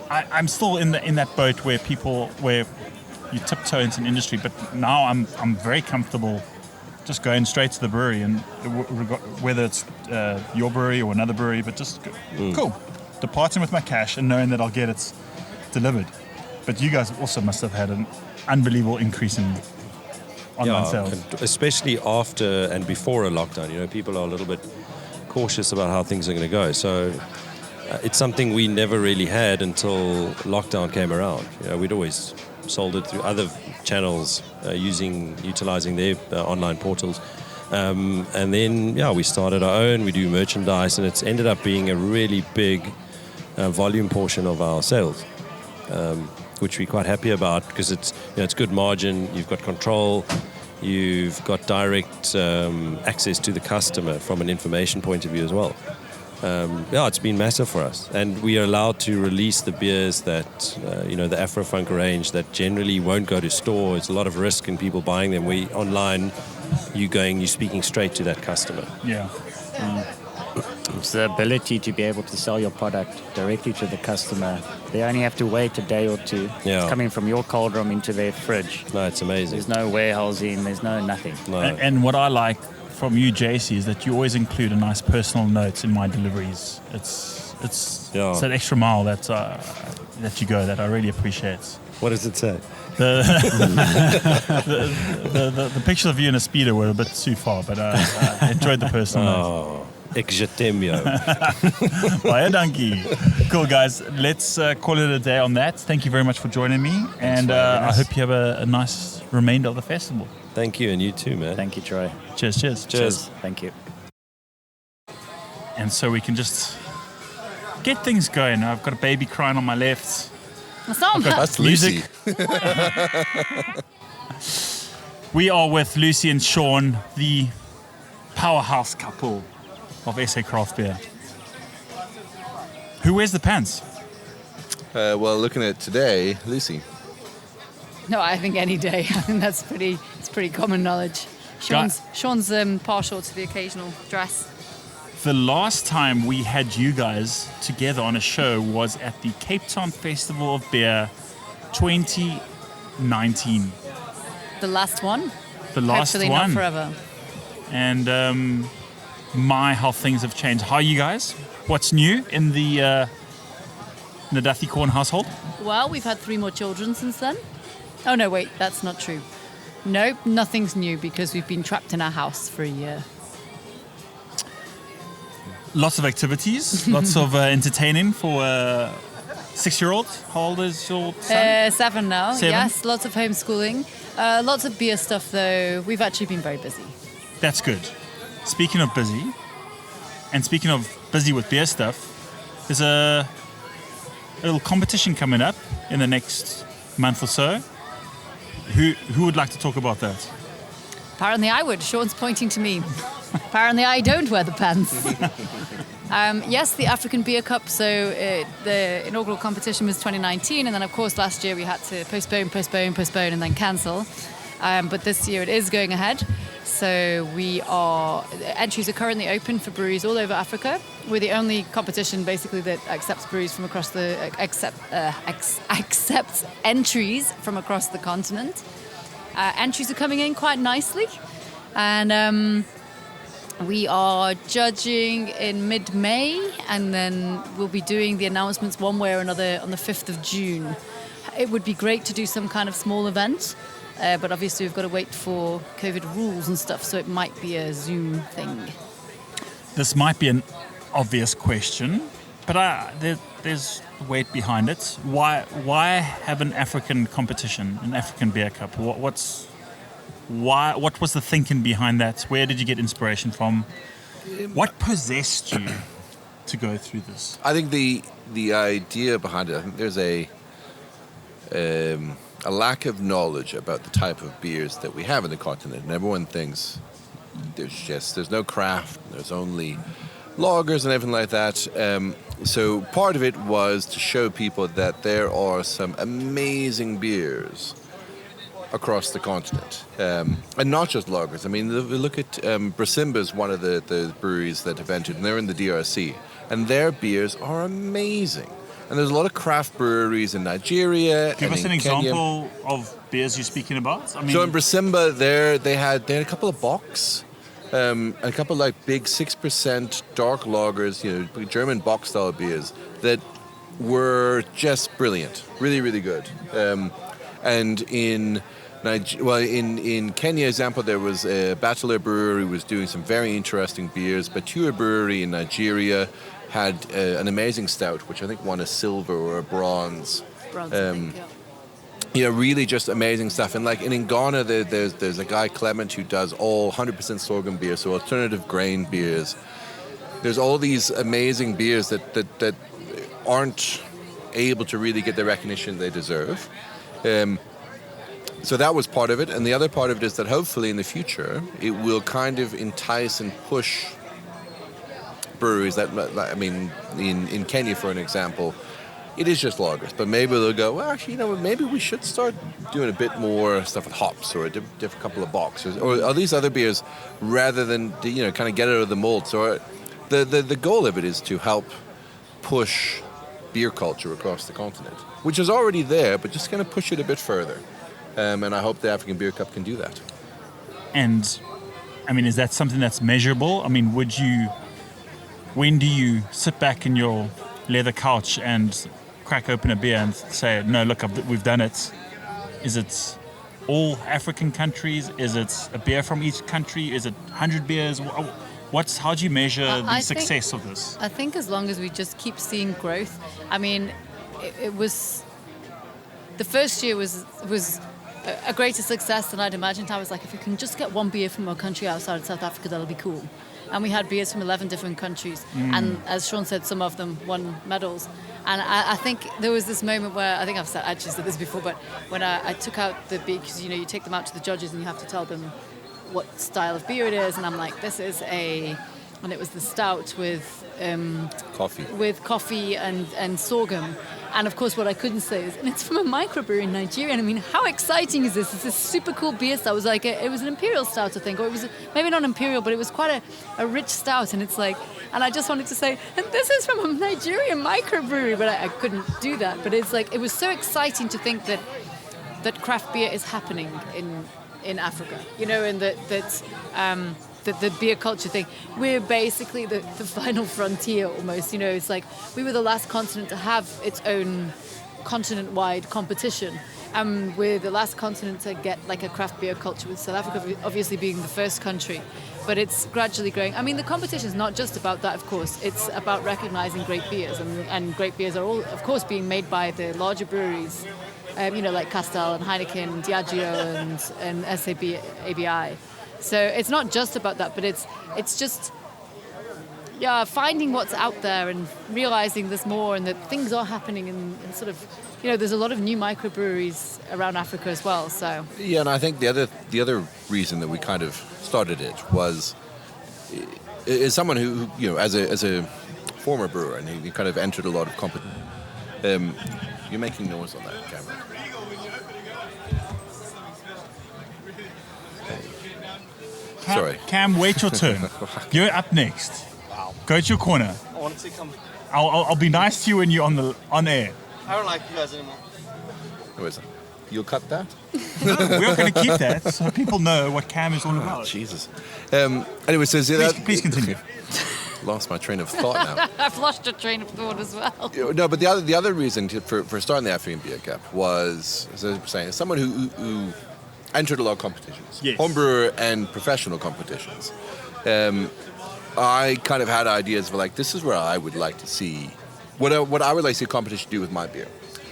I'm still in that boat where you tiptoe into an industry, but now I'm very comfortable just going straight to the brewery, and whether it's your brewery or another brewery, but just cool, departing with my cash and knowing that I'll get it delivered. But you guys also must have had an unbelievable increase in online sales, especially after and before a lockdown. People are a little bit cautious about how things are going to go. So it's something we never really had until lockdown came around. We'd always sold it through other channels, utilizing their online portals. And then, we started our own. We do merchandise, and it's ended up being a really big volume portion of our sales, which we're quite happy about because it's good margin. You've got control. You've got direct access to the customer from an information point of view as well. It's been massive for us, and we are allowed to release the beers that the Afro-Funk range that generally won't go to store. It's a lot of risk in people buying them. We online, you're speaking straight to that customer. It's the ability to be able to sell your product directly to the customer. They only have to wait a day or two. It's coming from your cold room into their fridge. No, it's amazing. There's no warehousing. There's no nothing. No. And what I like from you, JC, is that you always include a nice personal note in my deliveries. It's that extra mile that you go that I really appreciate. What does it say? The pictures of you in a speedo were a bit too far, but I enjoyed the personal note. Oh, ek je t'aime, yo. Baie dankie. Cool, guys. Let's call it a day on that. Thank you very much for joining me, and I hope you have a nice remainder of the festival. Thank you, and you too, man. Thank you, Troy. Cheers. Thank you. And so we can just get things going. I've got a baby crying on my left. That's Lucy. We are with Lucy and Sean, the powerhouse couple of SA Craft Beer. Who wears the pants? Well, looking at today, Lucy. No, I think any day. I think it's pretty common knowledge. Sean's partial to the occasional dress. The last time we had you guys together on a show was at the Cape Town Festival of Beer 2019. The last one? The last Hopefully one. not forever. And how things have changed. How are you guys? What's new in the Nadathi Korn household? Well, we've had 3 more children since then. Oh, no, wait, that's not true. Nope, nothing's new because we've been trapped in our house for a year. Lots of activities, lots of entertaining for a 6-year-old. How old is your son? 7 now, 7? yes. Lots of homeschooling. Lots of beer stuff, though. We've actually been very busy. That's good. Speaking of busy, and speaking of busy with beer stuff, there's a little competition coming up in the next month or so. Who would like to talk about that? Apparently I would. Sean's pointing to me. Apparently I don't wear the pants. Yes, the African Beer Cup. So the inaugural competition was 2019. And then, of course, last year we had to postpone, and then cancel. But this year it is going ahead. So entries are currently open for breweries all over Africa. We're the only competition basically that accepts breweries from across accepts entries from across the continent. Entries are coming in quite nicely. And we are judging in mid-May, and then we'll be doing the announcements one way or another on the 5th of June. It would be great to do some kind of small event. But obviously we've got to wait for COVID rules and stuff, so it might be a Zoom thing. This might be an obvious question, but there's weight behind it. Why have an African competition, an African Beer Cup? What was the thinking behind that? Where did you get inspiration from? What possessed you to go through this? I think the idea behind it, I think there's a lack of knowledge about the type of beers that we have in the continent, and everyone thinks there's no craft, there's only lagers and everything like that. So part of it was to show people that there are some amazing beers across the continent, and not just lagers. I mean, look at Brasimba is one of the breweries that have entered, and they're in the DRC, and their beers are amazing. And there's a lot of craft breweries in Nigeria. Give us an Kenya. example of beers you're speaking about. I mean, So in Brasimba, they had a couple of bocks, a couple of like big 6% dark lagers, German bock style beers that were just brilliant, really, really good. And in Kenya, example, there was a Bachelor Brewery was doing some very interesting beers. Batua Brewery in Nigeria had an amazing stout, which I think won a silver or a bronze. Bronze, I think, yeah. Really just amazing stuff. And like in Ghana, there's a guy, Clement, who does all 100% sorghum beer, so alternative grain beers. There's all these amazing beers that aren't able to really get the recognition they deserve. So that was part of it. And the other part of it is that hopefully in the future, it will kind of entice and push breweries in Kenya, for an example, it is just lagers, but maybe they'll go, well, actually, maybe we should start doing a bit more stuff with hops or a different couple of boxes or all these other beers rather than, kind of get out of the mold. So the goal of it is to help push beer culture across the continent, which is already there, but just kind of push it a bit further. And I hope the African Beer Cup can do that. And I mean, is that something that's measurable? I mean, when do you sit back in your leather couch and crack open a beer and say, no, look, we've done it? Is it all African countries? Is it a beer from each country? Is it 100 beers? How do you measure the success of this? I think as long as we just keep seeing growth. I mean, it was the first year was a greater success than I'd imagined. I was like, if we can just get one beer from a country outside of South Africa, that'll be cool. And we had beers from 11 different countries. And as Sean said, some of them won medals. And I think there was this moment where, I think I've actually said this before, but when I took out the beer, because you take them out to the judges and you have to tell them what style of beer it is. And I'm like, this is and it was the stout with coffee and sorghum. And of course, what I couldn't say is, and it's from a microbrewery in Nigeria. And I mean, how exciting is this? It's a super cool beer stout. It was like it was an imperial stout, I think, or it was maybe not imperial, but it was quite a rich stout. And it's like, and I just wanted to say, and this is from a Nigerian microbrewery, but I couldn't do that. But it's like, it was so exciting to think that craft beer is happening in Africa, and the beer culture thing. We're basically the final frontier almost, it's like we were the last continent to have its own continent-wide competition. We're the last continent to get like a craft beer culture, with South Africa obviously being the first country. But it's gradually growing. I mean, the competition is not just about that, of course. It's about recognizing great beers. And great beers are all, of course, being made by the larger breweries, like Castel and Heineken, Diageo and SAB, ABI. So it's not just about that, but it's just finding what's out there and realizing there's more and that things are happening and sort of, there's a lot of new microbreweries around Africa as well. So yeah, and I think the other reason that we kind of started it was is someone who as a former brewer, and he kind of entered a lot of competition. You're making noise on that camera. Sorry. Cam, wait your turn. You're up next. Wow. Go to your corner. I want to see come. I'll be nice to you when you're on air. I don't like you guys anymore. Who is it? You'll cut that? No, we're going to keep that so people know what Cam is all about. Jesus. Anyway, so please continue. Lost my train of thought now. I've lost your train of thought as well. No, but the other reason for starting the African Beer Cup was, as I was saying, someone who entered a lot of competitions, yes. Homebrewer and professional competitions. I kind of had ideas of this is where I would like to see what I would like to see a competition do with my beer.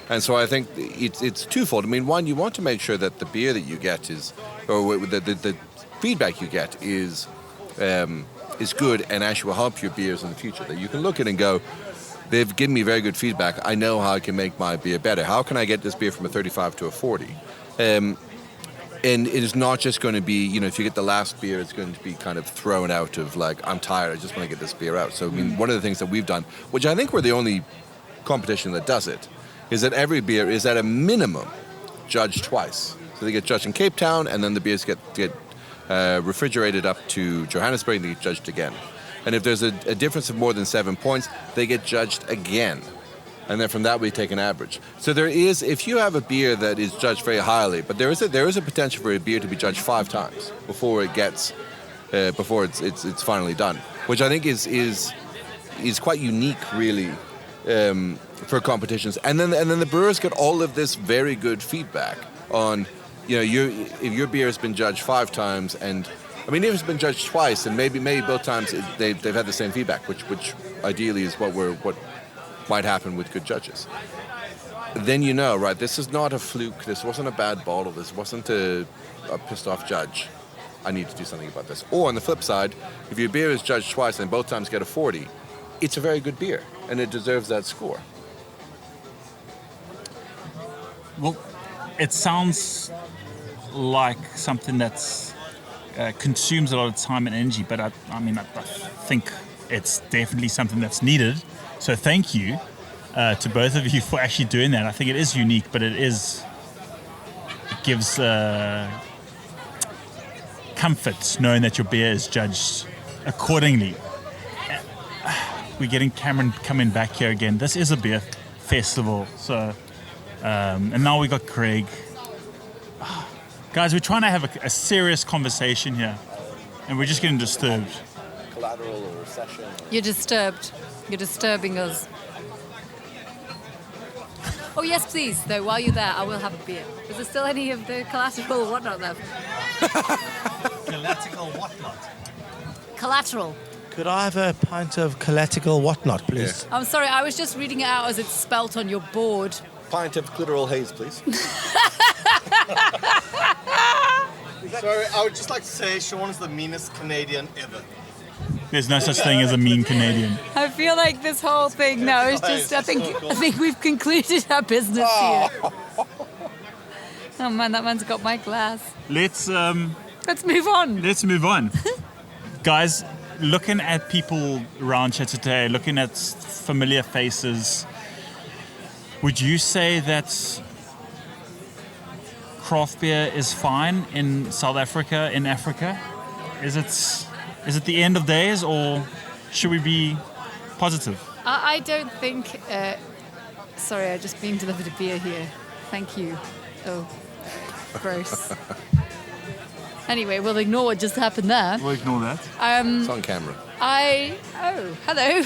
And so I think it's twofold. I mean, one, you want to make sure that the beer that you get or the feedback you get is good and actually will help your beers in the future. That you can look at and go, they've given me very good feedback. I know how I can make my beer better. How can I get this beer from a 35 to a 40? And it is not just going to be, if you get the last beer, it's going to be kind of thrown out of I'm tired, I just want to get this beer out. So, I mean, one of the things that we've done, which I think we're the only competition that does it, is that every beer is at a minimum judged twice. So they get judged in Cape Town, and then the beers get refrigerated up to Johannesburg, and they get judged again. And if there's a difference of more than 7 points, they get judged again. And then from that we take an average. So there is, if you have a beer that is judged very highly, but there is a potential for a beer to be judged 5 times before it gets, before it's finally done, which I think is quite unique, really, for competitions. And then the brewers get all of this very good feedback on, if your beer has been judged 5 times, and I mean, if it's been judged twice, and maybe both times they've had the same feedback, which ideally is what might happen with good judges. Then right, this is not a fluke, this wasn't a bad bottle, this wasn't a pissed off judge. I need to do something about this. Or on the flip side, if your beer is judged twice and both times get a 40, it's a very good beer and it deserves that score. Well, it sounds like something that's consumes a lot of time and energy, but I think it's definitely something that's needed. So thank you to both of you for actually doing that. I think it is unique, but it gives comfort knowing that your beer is judged accordingly. We're getting Cameron coming back here again. This is a beer festival, so and now we got Craig. Guys, we're trying to have a serious conversation here. And we're just getting disturbed. Collateral or recession. You're disturbed. You're disturbing us. Oh, yes, please, though, while you're there, I will have a beer. Is there still any of the collateral or whatnot left? Collateral whatnot. Collateral. Could I have a pint of collateral whatnot, please? I'm sorry, I was just reading it out as it's spelt on your board. Pint of clitoral haze, please. Sorry, I would just like to say Sean is the meanest Canadian ever. There's no such thing as a mean Canadian. I feel like this whole thing now is just, I think we've concluded our business here. Oh man, that man's got my glass. Let's move on. Let's move on. Guys, looking at people around here today, looking at familiar faces, would you say that craft beer is fine in South Africa, in Africa? Is it the end of days, or should we be positive? I don't think... sorry, I just being delivered a beer here. Thank you. Oh, gross. Anyway, we'll ignore what just happened there. We'll ignore that. It's on camera. Oh, hello.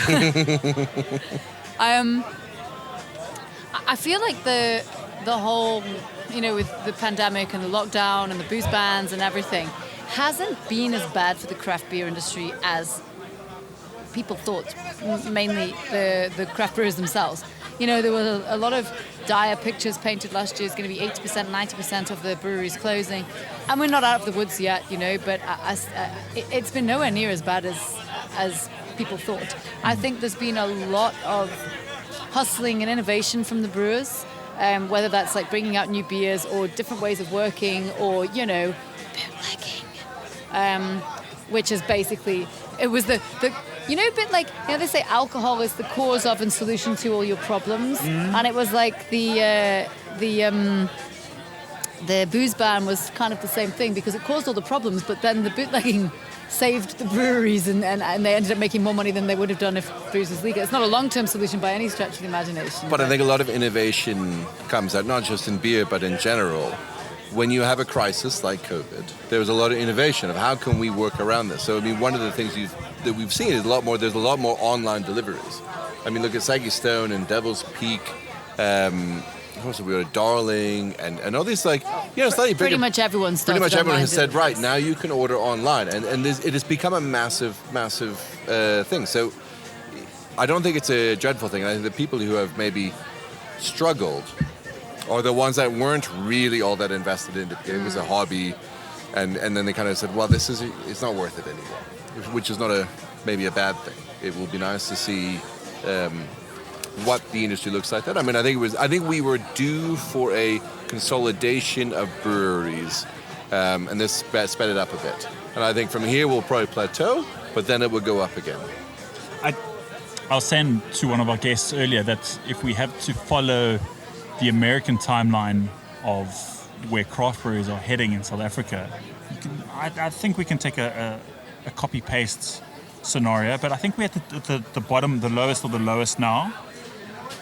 I feel like the whole, with the pandemic and the lockdown and the booze bans and everything, hasn't been as bad for the craft beer industry as people thought, mainly the craft brewers themselves. There were a lot of dire pictures painted last year. It's going to be 80%, 90% of the breweries closing. And we're not out of the woods yet, but it's been nowhere near as bad as people thought. I think there's been a lot of hustling and innovation from the brewers, whether that's like bringing out new beers or different ways of working or, bootlegging, which is basically, it was the a bit like, they say alcohol is the cause of and solution to all your problems. And it was like the booze ban was kind of the same thing because it caused all the problems, but then the bootlegging saved the breweries and they ended up making more money than they would have done if booze was legal. It's not a long-term solution by any stretch of the imagination. But I think a lot of innovation comes out, not just in beer, but in general. When you have a crisis like COVID, there was a lot of innovation of how can we work around this. So, one of the things that we've seen is there's a lot more online deliveries. Look at Saggy Stone and Devil's Peak, also we were Darling and all these slightly bigger. Pretty much everyone has said, right, now you can order online. And it has become a massive thing. So I don't think it's a dreadful thing. I think the people who have maybe struggled are the ones that weren't really all that invested in it. It was a hobby, and then they kind of said, well, it's not worth it anymore, which is not maybe a bad thing. It will be nice to see what the industry looks like. I think we were due for a consolidation of breweries, and this sped it up a bit. And I think from here we'll probably plateau, but then it will go up again. I was saying to one of our guests earlier that if we have to follow the American timeline of where craft breweries are heading in South Africa, I think we can take a copy-paste scenario, but I think we're at the bottom, the lowest of the lowest now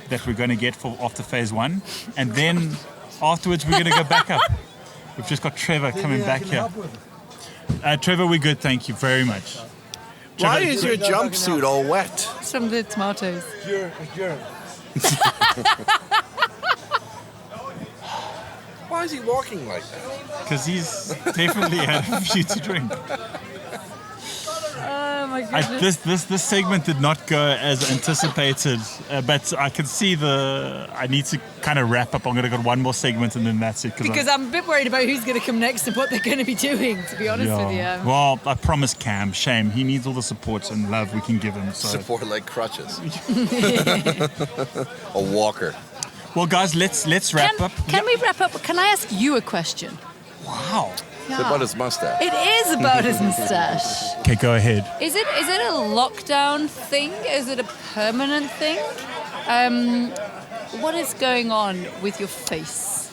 that we're going to get for after phase one, and then afterwards we're going to go back up. We've just got Trevor coming back here. Trevor, we're good, thank you very much. Why is your jumpsuit all wet? It's from the tomatoes. Why is he walking like that? Because he's definitely had a few to drink. Oh my goodness. This segment did not go as anticipated, but I can see I need to kind of wrap up. I'm going to go one more segment and then that's it. Because I'm a bit worried about who's going to come next and what they're going to be doing, to be honest with you. Well, I promised Cam, shame. He needs all the support and love we can give him. So. Support like crutches. A walker. Well, guys, let's wrap up. Can we wrap up? Can I ask you a question? Wow. It's about his mustache. It is about his mustache. Okay, go ahead. Is it a lockdown thing? Is it a permanent thing? What is going on with your face?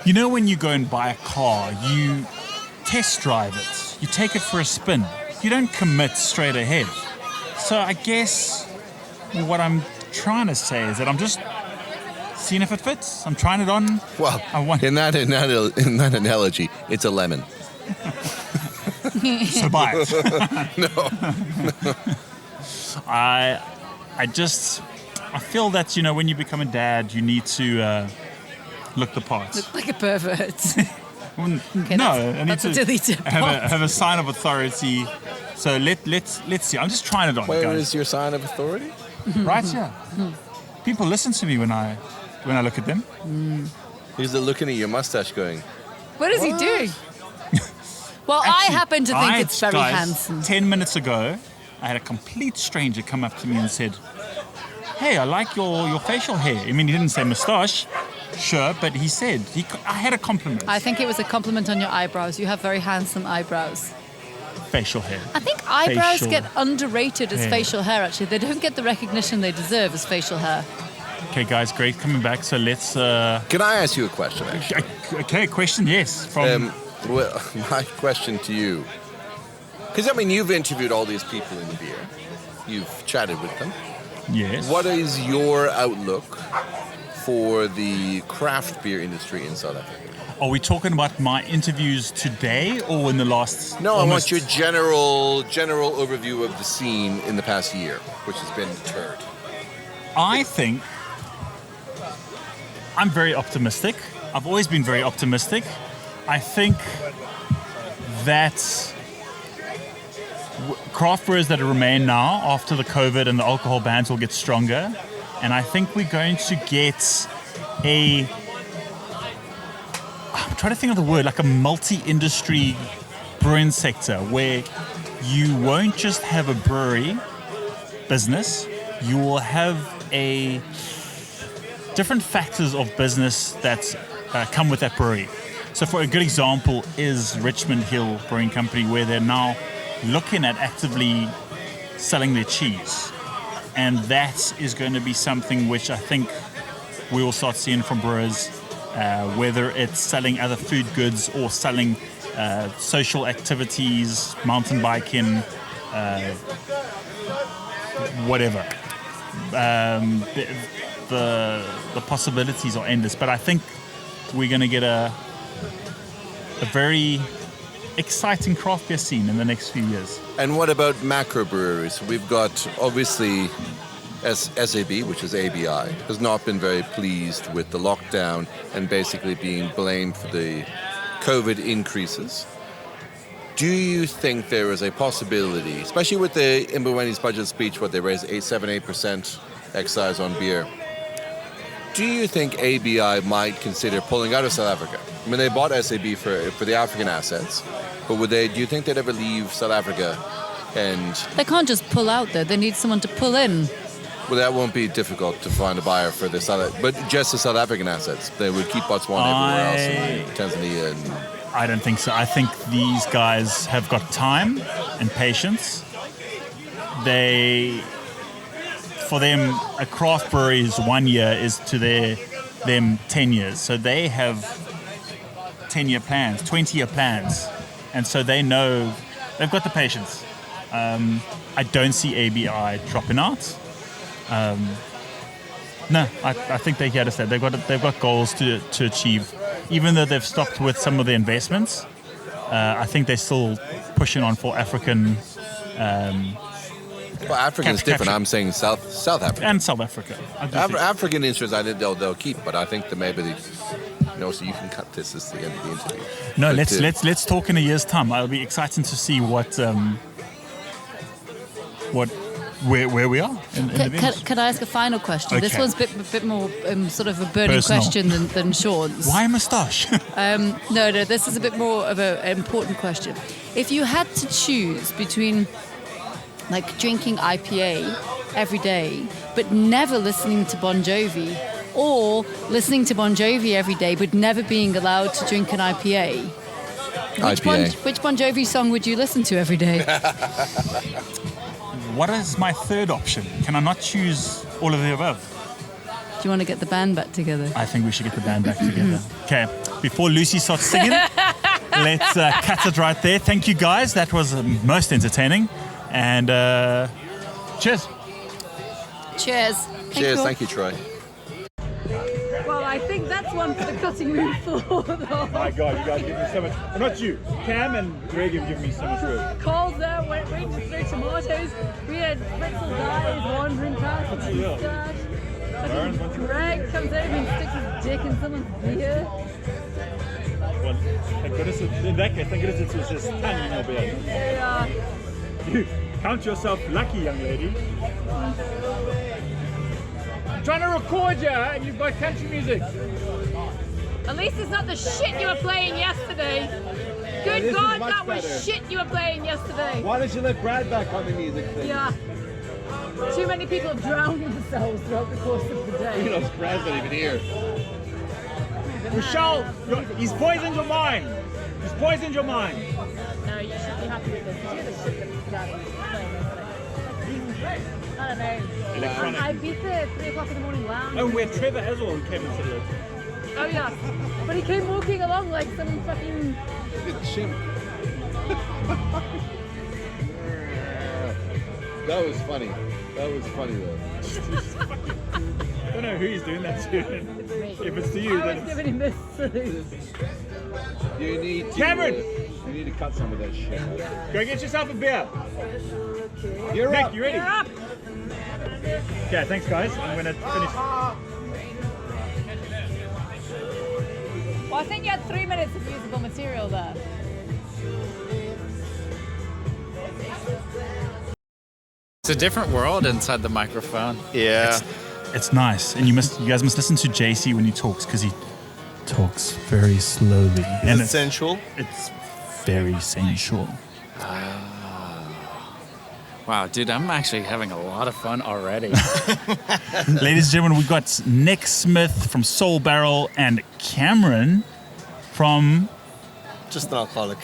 When you go and buy a car, you test drive it. You take it for a spin. You don't commit straight ahead. So I guess what I'm trying to say is that I'm just seeing if it fits. I'm trying it on. Well, in that analogy, it's a lemon. So buy it. I feel that, when you become a dad, you need to look the part. Look like a pervert. Okay, No, I need that's a to deleted have a sign of authority. So let's see. I'm just trying it on, Where guys. is your sign of authority? Right here. People listen to me when I look at them. He's looking at your mustache going, What is he doing? Well, I happen to think it's very guys, handsome. 10 minutes ago, I had a complete stranger come up to me and said, "Hey, I like your facial hair." I mean, he didn't say moustache, sure, but he said, I had a compliment. I think it was a compliment on your eyebrows. You have very handsome eyebrows. Facial hair. I think eyebrows Facial get underrated as hair. facial hair, actually. They don't get the recognition they deserve as facial hair. Okay, guys, great coming back. So let's... Can I ask you a question, actually? Okay, question, yes. From Well, my question to you, because you've interviewed all these people in beer, you've chatted with them. Yes. What is your outlook for the craft beer industry in South Africa? Are we talking about my interviews today or in the last... No, I almost- want your general overview of the scene in the past year, which has been turd. I think I'm very optimistic. I've always been very optimistic. I think that craft brewers that remain now after the COVID and the alcohol bans will get stronger. And I think we're going to get I'm trying to think of the word, like a multi-industry brewing sector where you won't just have a brewery business, you will have different factors of business that come with that brewery. So for a good example is Richmond Hill Brewing Company, where they're now looking at actively selling their cheese. And that is going to be something which I think we will start seeing from brewers, whether it's selling other food goods or selling social activities, mountain biking, whatever. The possibilities are endless, but I think we're going to get a very exciting craft beer scene in the next few years. And what about macro breweries? We've got, obviously, SAB, which is ABI, has not been very pleased with the lockdown and basically being blamed for the COVID increases. Do you think there is a possibility, especially with the Mbaweni's budget speech, what they raised 7-8% excise on beer, do you think ABI might consider pulling out of South Africa? I mean, they bought SAB for the African assets, but do you think they'd ever leave South Africa? And They can't just pull out, though. They need someone to pull in. well, that won't be difficult to find a buyer for but just the South African assets. They would keep Botswana everywhere else, and Tanzania. And I don't think so. I think these guys have got time and patience. For them, a craft brewery's 1 year is to them 10 years. So they have 10-year plans, 20-year plans. And so they know, they've got the patience. I don't see ABI dropping out. No, I think they're here to stay. They've got goals to achieve. Even though they've stopped with some of the investments, I think they're still pushing on for African. well, African's different. I'm saying South Africa. And South Africa. African interests, I think they'll keep, but I think that maybe so you can cut this as the end of the interview. No, But, let's talk in a year's time. It'll be exciting to see where we are in the business. Could I ask a final question? This Okay. one's a bit more sort of a burning Personal. question than Sean's. Why moustache? No, this is a bit more of an important question. If you had to choose between like drinking IPA every day but never listening to Bon Jovi, or listening to Bon Jovi every day but never being allowed to drink an IPA, which Bon Jovi song would you listen to every day? What is my third option? Can I not choose all of the above? Do you want to get the band back together? I think we should get the band back together. Okay, before Lucy starts singing, let's cut it right there. Thank you, guys. That was most entertaining. And cheers. Cheers. Cheers. Thank you, Troy. Well, I think that's one for the cutting room floor, though. My God, you guys give me so much. Well, not you. Cam and Greg have given me so much work. Cole's there, waiting to throw tomatoes. We had Fritzel guys wandering past with his mustache. Greg comes over and sticks his dick in someone's beer. Well, thank goodness, in that case, thank goodness it's his tongue in your beer. Yeah. You count yourself lucky, young lady. I'm trying to record you, and you've got country music. At least it's not the shit you were playing yesterday. Good this God, is much that was better. shit you were playing yesterday. Why don't you let Brad back on the music thing? Yeah. Too many people have drowned themselves throughout the course of the day. You know, Brad's not even here. Michelle, he's poisoned your mind. He's poisoned your mind. No, you should be happy with this. Did you hear the shit that Dad was playing yesterday? I don't know. Electronic. I beat the 3 o'clock in the morning lounge. Oh, we had Trevor as well who came and said it. Oh yeah. But he came walking along like some fucking... Chimp. That was funny. That was funny though. I don't know who he's doing that to. It's me. If it's to you, I then was giving him this salute. You need to. Cameron! You need to cut some of that shit. Go get yourself a beer. You're Nick, up. you ready? You're up. Okay, thanks guys. I'm gonna finish. Well, I think you had 3 minutes of usable material there. It's a different world inside the microphone. Yeah. It's nice, and you guys must listen to JC when he talks because he talks very slowly, and It's sensual. it's very sensual. Wow, dude, I'm actually having a lot of fun already. Ladies and gentlemen, we got Nick Smith from Soul Barrel and Cameron from Just an alcoholic.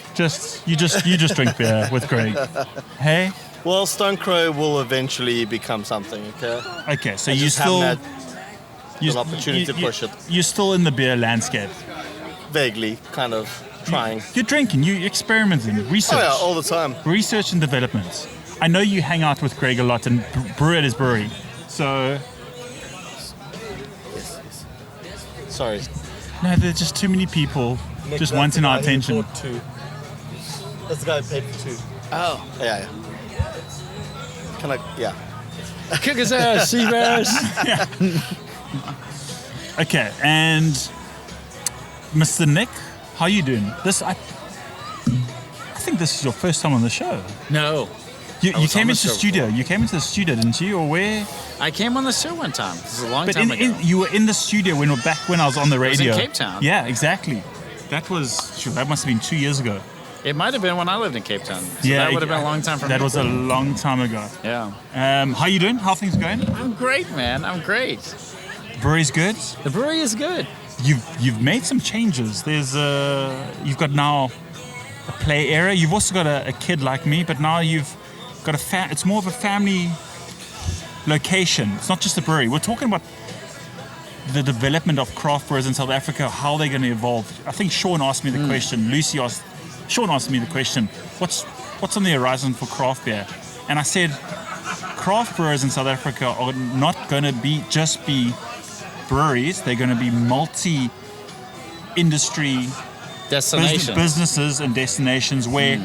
you just drink beer with Greg. Hey, Well, Stone Crow will eventually become something, okay? okay, so I you just still haven't had an opportunity to push it. You're still in the beer landscape. Vaguely, kind of trying. You're drinking, you're experimenting, research, Oh yeah, all the time. research and development. I know you hang out with Greg a lot and brew at his brewery. So Sorry. no, there's just too many people Nick, just that's wanting the our guy who attention. bought 2. That's the guy who paid for 2. Oh. Yeah. Can I? Yeah. Kick his ass, Seabass. Okay, and Mr. Nick, how you doing? I think this is your first time on the show. No. You was came on the into the show studio. You came into the studio, didn't you? Or where? I came on the show one time. This is a long But time ago. you were in the studio when I was on the was in radio. Cape Town. Yeah, exactly. That must have been 2 years ago. It might have been when I lived in Cape Town. So that would have been a long time for me. That was a long time ago. Yeah. How you doing? How are things going? I'm great, man. I'm great. Brewery's good. The brewery is good. You've made some changes. You've got now a play area. You've also got a kid like me, but now you've got it's more of a family location. It's not just a brewery. We're talking about the development of craft brewers in South Africa, how they're going to evolve. I think Sean asked me the question. Sean asked me the question, what's on the horizon for craft beer? And I said, craft brewers in South Africa are not going to just be breweries. They're going to be multi-industry Destination. businesses and destinations where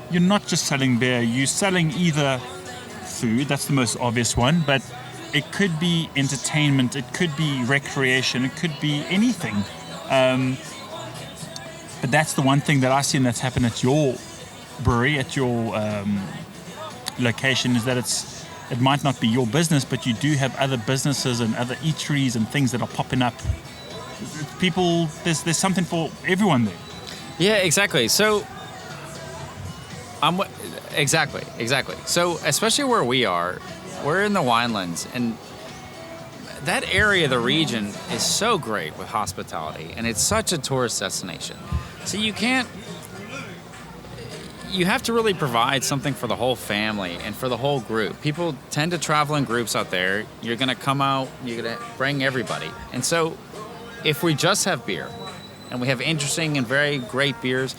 you're not just selling beer. You're selling either food, that's the most obvious one, but it could be entertainment, it could be recreation, it could be anything. But that's the one thing that I see and that's happened at your brewery, at your location, is that it might not be your business, but you do have other businesses and other eateries and things that are popping up. People, there's something for everyone there. Yeah, exactly. So, exactly. So, especially where we are, we're in the Winelands, and that area of the region is so great with hospitality, and it's such a tourist destination. So you have to really provide something for the whole family and for the whole group. People tend to travel in groups out there. You're going to come out, you're going to bring everybody. And so if we just have beer and we have interesting and very great beers,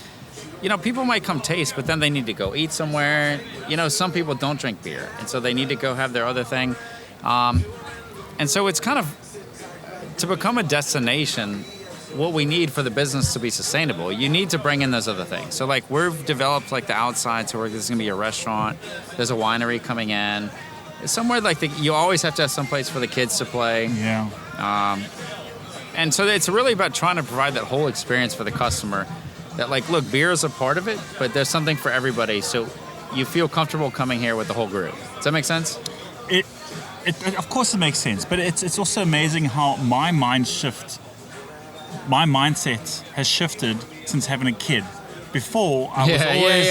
people might come taste, but then they need to go eat somewhere. Some people don't drink beer, and so they need to go have their other thing. And so it's kind of to become a destination, what we need for the business to be sustainable, you need to bring in those other things. So like we've developed like the outside, so there's going to be a restaurant, there's a winery coming in. Somewhere like you always have to have some place for the kids to play. Yeah. And so it's really about trying to provide that whole experience for the customer. That like, look, beer is a part of it, but there's something for everybody. So you feel comfortable coming here with the whole group. Does that make sense? It of course it makes sense, but it's also amazing how my mindset has shifted since having a kid. Before I was always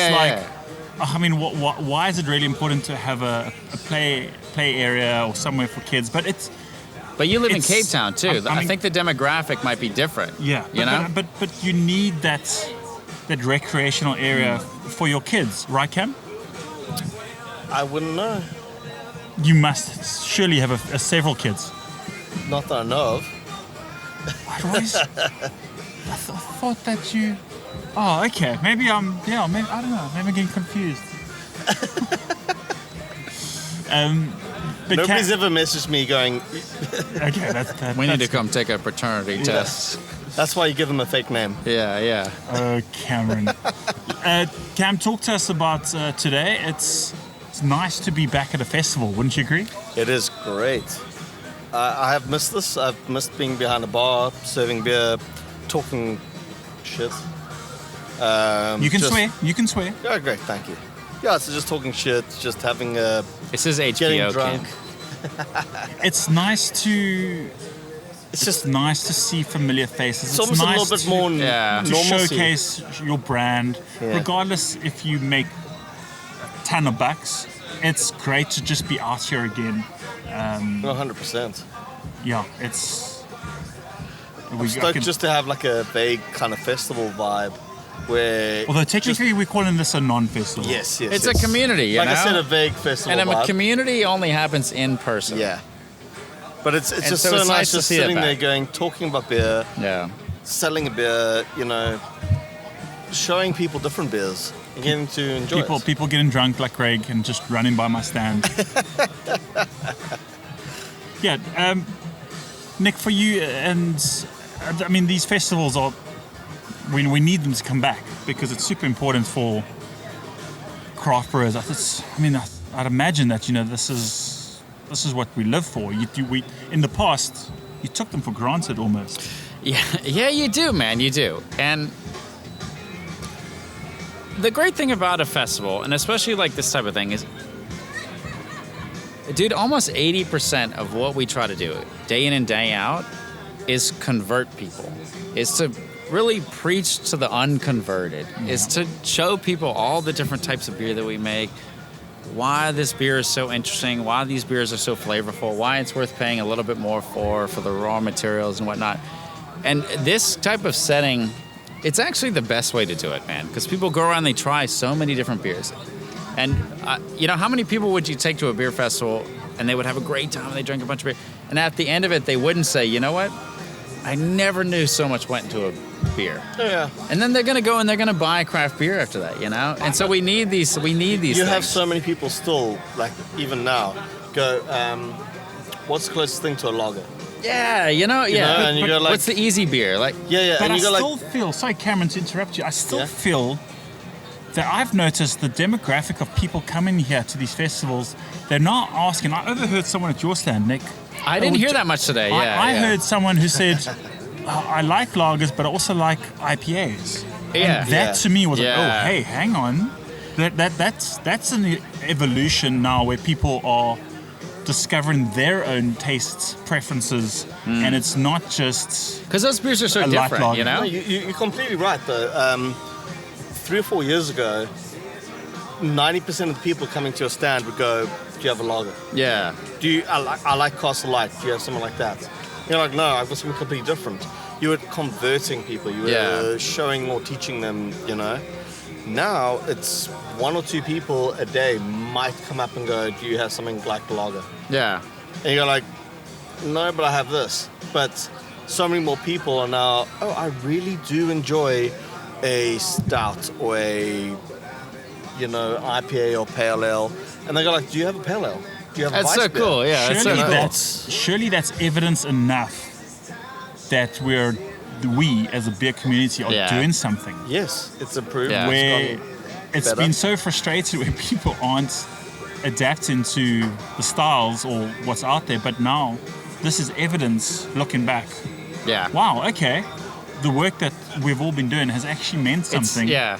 I mean, why is it really important to have a play area or somewhere for kids? But you live in Cape Town too. I think the demographic might be different. Yeah, you know. But you need that recreational area for your kids, right, Cam? I wouldn't know. You must surely have several kids. Not that I know of. I thought that you. Oh, okay. Maybe I'm. Yeah, maybe I don't know. Maybe I'm getting confused. But Nobody's ever messaged me going. Okay, that's we need to come take a paternity test. That's why you give them a fake name. Yeah. Oh, Cameron. Cam, talk to us about today. It's nice to be back at a festival. Wouldn't you agree? It is great. I have missed this. I've missed being behind a bar, serving beer, talking shit. You can swear. You can swear. Yeah, great. Thank you. Yeah, so just talking shit, just having a. This is HBO. Getting drunk. It's nice to. It's just nice to see familiar faces. It's almost nice a little bit more to showcase your brand, regardless if you make a ton of bucks. It's great to just be out here again. 100%. Yeah, it's. I'm stoked just to have like a vague kind of festival vibe. Where although technically we're calling this a non-festival. Yes. It's a community, you like know? I said, a vague festival and vibe. a community only happens in person. Yeah. But it's just so nice just sitting there going, talking about beer. Yeah. Selling a beer, you know, showing people different beers and getting to enjoy people getting drunk like Greg and just running by my stand. Yeah. Nick, for you, and I mean, these festivals are. We need them to come back because it's super important for craft brewers. I'd imagine that this is what we live for. We in the past you took them for granted almost. Yeah, you do, man, you do. And the great thing about a festival, and especially like this type of thing, is, dude, almost 80% of what we try to do day in and day out is convert people. Is to really preach to the unconverted, is to show people all the different types of beer that we make, why this beer is so interesting, why these beers are so flavorful, why it's worth paying a little bit more for the raw materials and whatnot. And this type of setting, it's actually the best way to do it, man, because people go around, they try so many different beers. And, how many people would you take to a beer festival and they would have a great time and they drink a bunch of beer, and at the end of it, they wouldn't say, you know what, I never knew so much went into a beer. Yeah. And then they're going to go and they're going to buy craft beer after that, And so we need these You things. have so many people still, like even now, go, what's the closest thing to a lager? Yeah, You know, and you go like, what's the easy beer? Like, yeah, But and I you go still like, feel, sorry Cameron to interrupt you, I still feel that I've noticed the demographic of people coming here to these festivals, they're not asking. I overheard someone at your stand, Nick. I didn't hear that much today. I heard someone who said, I like lagers, but I also like IPAs. Yeah. And that to me was like, Yeah. oh, hey, hang on. That's an evolution now where people are discovering their own tastes, preferences, and it's not just because those beers are so a light different, lager. No, you're completely right though. 3 or 4 years ago, 90% of the people coming to your stand would go, do you have a lager? Yeah. I like Castle Light. Do you have something like that? You're like, no, I've got something completely different. You were converting people. You were showing or teaching them, Now, it's 1 or 2 people a day might come up and go, do you have something like lager? Yeah. And you're like, no, but I have this. But so many more people are now, oh, I really do enjoy a stout or a, IPA or pale ale. And they go like, do you have a pale ale? Do you have a That's Weiss so beer? cool, yeah. Surely that's evidence enough that we as a beer community are doing something. Yes, it's improved. Yeah. Where it's better. been so frustrated where people aren't adapting to the styles or what's out there, but now this is evidence looking back. Yeah. Wow, okay. The work that we've all been doing has actually meant something. Yeah.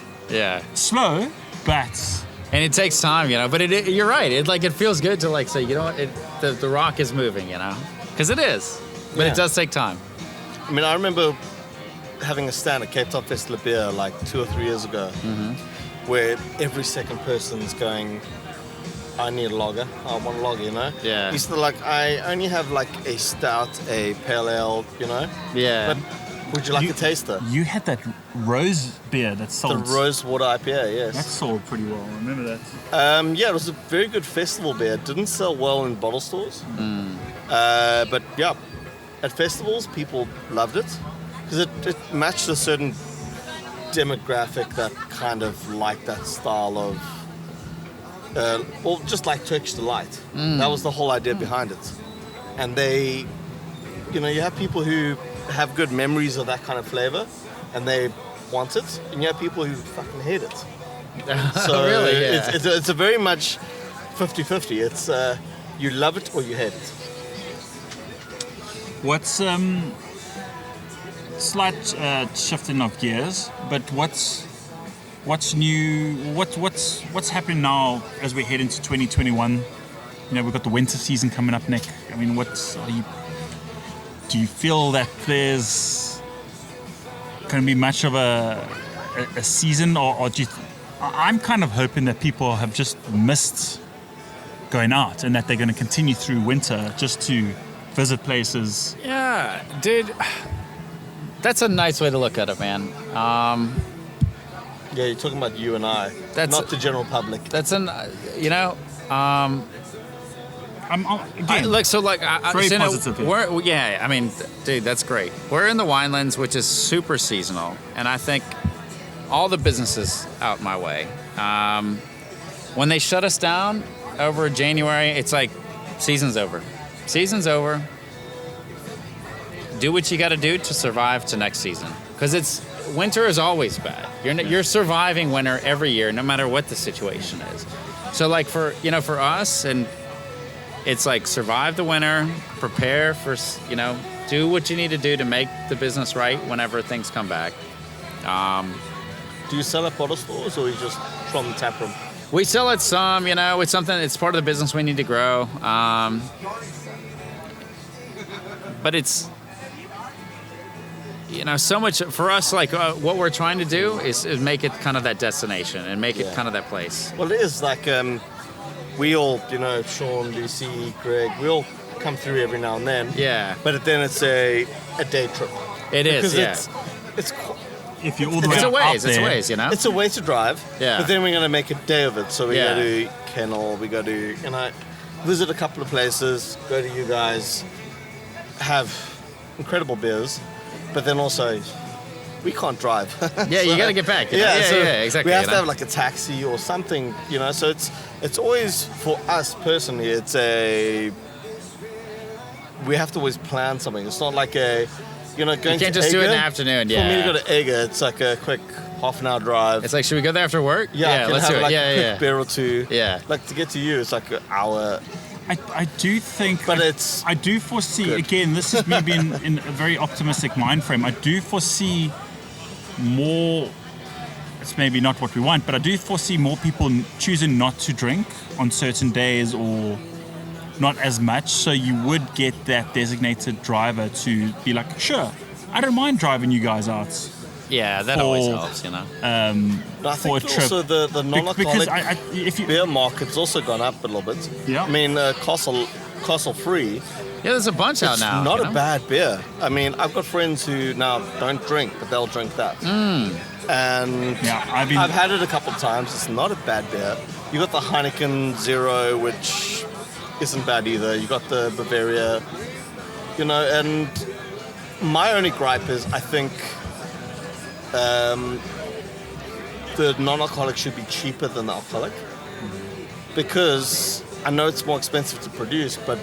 Slow, but And it takes time, but you're right. It feels good to like say, the rock is moving, because it is, but it does take time. I mean, I remember having a stand at Cape Town Festival of Beer like 2 or 3 years ago, where every second person's going, I need a lager. I want a lager, Yeah. He's like, I only have like a stout, a pale ale, Yeah. But would you like a taster? you had that rose beer that The sold. Rosewood Ipa, yes. That sold pretty well. I remember that. Yeah, it was a very good festival beer. It didn't sell well in bottle stores. But yeah, at festivals, people loved it because it matched a certain demographic that kind of liked that style of, just like Turkish Delight. That was the whole idea behind it. And they, you have people who have good memories of that kind of flavor and they want it, and you have people who fucking hate it. So Really? Yeah. it's a very much 50-50. It's you love it or you hate it. What's slight shifting of gears, but what's new? What's happening now as we head into 2021? We've got the winter season coming up, Nick. I mean, do you feel that there's going to be much of a season, or do you? I'm kind of hoping that people have just missed going out and that they're going to continue through winter just to visit places. Yeah, dude. That's a nice way to look at it, man. Yeah, you're talking about you and I, not the general public. That's Again, very positive here. I mean, dude, that's great. We're in the winelands, which is super seasonal, and I think all the businesses out my way. When they shut us down over January, it's like season's over. Season's over. Do what you got to do to survive to next season, because winter is always bad. You're surviving winter every year, no matter what the situation is. So like for us, and it's like survive the winter, prepare for, do what you need to do to make the business right whenever things come back. Do you sell at bottle stores or you just from the tap room? We sell it some, it's something, it's part of the business we need to grow. But it's, so much for us, like what we're trying to do is make it kind of that destination and make it kind of that place. Well, it is like, we all, Sean, Lucy, Greg, we all come through every now and then. Yeah. But then it's a day trip. It is, because it's if you're all the way it's a ways, out it's a there, ways, It's a way to drive. Yeah. But then we're going to make a day of it. So we go to Kennel, we go to, visit a couple of places, go to you guys, have incredible beers, but then also we can't drive. Yeah, you got to get back. So exactly. We have to have like a taxi or something, So it's always, for us personally, we have to always plan something. It's not like going You to can't just do it in the afternoon. For me to go to Ega, it's like a quick half-an-hour drive. It's like, should we go there after work? Yeah, let's do it. Like a quick beer or two. Yeah. Like to get to you, it's like an hour. I do think, but I do foresee, good. again, this is me being in a very optimistic mind frame. I do foresee more, it's maybe not what we want, but I do foresee more people choosing not to drink on certain days or not as much. So you would get that designated driver to be like, sure, I don't mind driving you guys out. Yeah, that always helps, I for a think trip. also the non-alcoholic if you, beer market's also gone up a little bit. Yeah. I mean, Castle Free. Yeah, there's a bunch out now. It's not a bad beer. I mean, I've got friends who now don't drink, but they'll drink that. And I've had it a couple of times. It's not a bad beer. You got the Heineken Zero, which isn't bad either. You got the Bavaria, and my only gripe is I think the non-alcoholic should be cheaper than the alcoholic, because I know it's more expensive to produce, but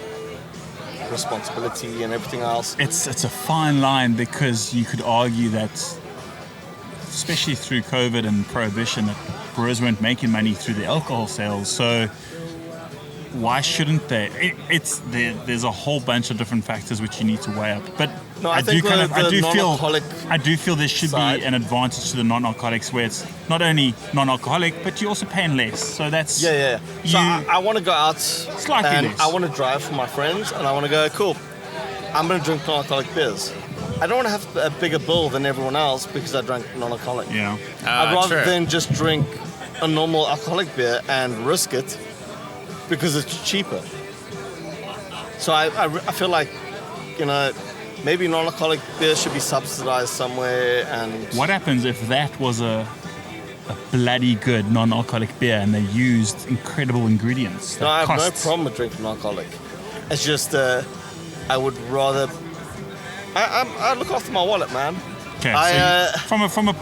responsibility and everything else. It's a fine line, because you could argue that, especially through COVID and prohibition, that brewers weren't making money through the alcohol sales. So why shouldn't they? There's a whole bunch of different factors which you need to weigh up. But No, I think I do non-alcoholic feel there should side. be an advantage to the non-alcoholics, where it's not only non-alcoholic, but you're also paying less. So that's Yeah. So I want to go out Slightly and less. I want to drive for my friends, and I want to go, cool, I'm going to drink non-alcoholic beers. I don't want to have a bigger bill than everyone else because I drank non-alcoholic. Yeah. I'd rather True. than just drink a normal alcoholic beer and risk it because it's cheaper. So I feel like, maybe non-alcoholic beer should be subsidized somewhere. And What happens if that was a bloody good non-alcoholic beer and they used incredible ingredients? No, I that have no costs- problem with drinking non-alcoholic. It's just I would rather. I look after my wallet, man. Okay, I, so from a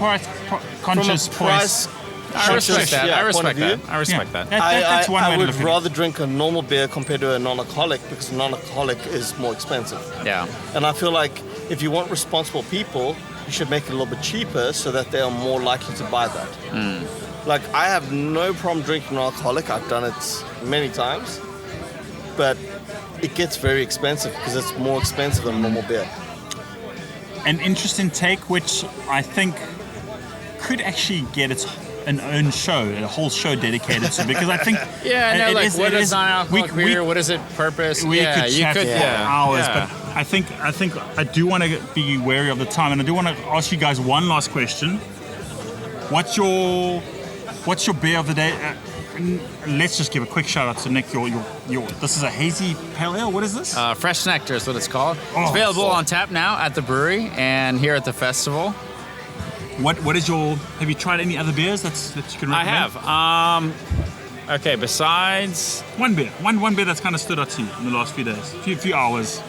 conscious from a price. I respect that. I point of respect view, that. I respect that. That's one way I to would look at it. rather drink a normal beer compared to a non-alcoholic because a non-alcoholic is more expensive. Yeah. And I feel like if you want responsible people, you should make it a little bit cheaper so that they are more likely to buy that. Like, I have no problem drinking non-alcoholic. I've done it many times. But it gets very expensive because it's more expensive than a normal beer. An interesting take, which I think could actually get its own show, a whole show dedicated to, because I think Yeah, it like is- what it is is- non-alcoholic we- beer? What is it purpose? We yeah, could you chat could. for Yeah, hours, yeah. but I think I do want to be wary of the time, and I do want to ask you guys one last question. What's your beer of the day? Let's just give a quick shout out to Nick. Your this is a hazy pale ale. What is this? Fresh Nectar is what it's called. Oh, It's available so- on tap now at the brewery and here at the festival. What is your? Have you tried any other beers that you can I recommend? have. Okay, besides One beer that's kind of stood out to you in the last few days, few hours.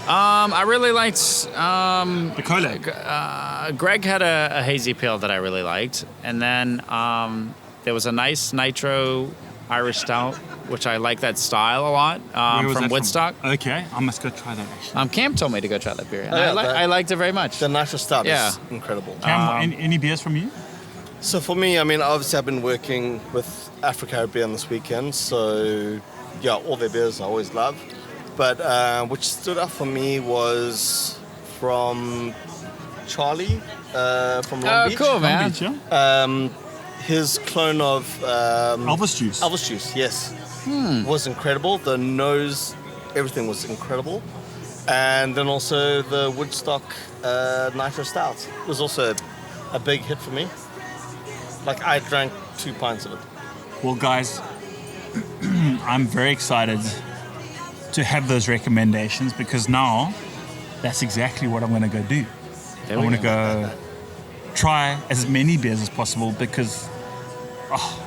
I really liked The Cola. Greg had a hazy pale that I really liked, and then there was a nice nitro Irish stout, which I like that style a lot, Where was from that Woodstock. Okay, I must go try that actually. Cam told me to go try that beer, and Oh, yeah, I liked it very much. The nitro stout Yeah. is incredible. Cam, any beers from you? So for me, I mean, obviously I've been working with Afro-Caribbean this weekend, so yeah, all their beers I always love. But which stood out for me was from Charlie from Long Beach. Cool, man. Beach, yeah? His clone of Elvis Juice. Elvis Juice, yes, was incredible. The nose, everything was incredible. And then also the Woodstock Nitro Stout was also a big hit for me. Like, I drank 2 pints of it. Well, guys, I'm very excited to have those recommendations, because now that's exactly what I'm going to go do. I want to go try as many beers as possible, because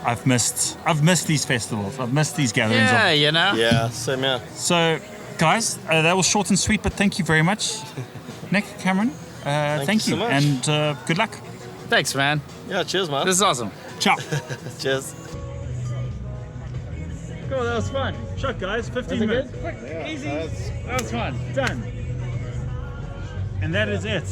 I've missed these festivals. I've missed these gatherings. Yeah, you know. Yeah, same here. So, guys, that was short and sweet, but thank you very much, Nick, Cameron. Thank you you, so much. and good luck. Thanks, man. Yeah, cheers, man. This is awesome. Ciao. Cheers. Cool, that was fun. Shot, guys. 15 minutes. Quick, easy. That was fun. Done. And that is it.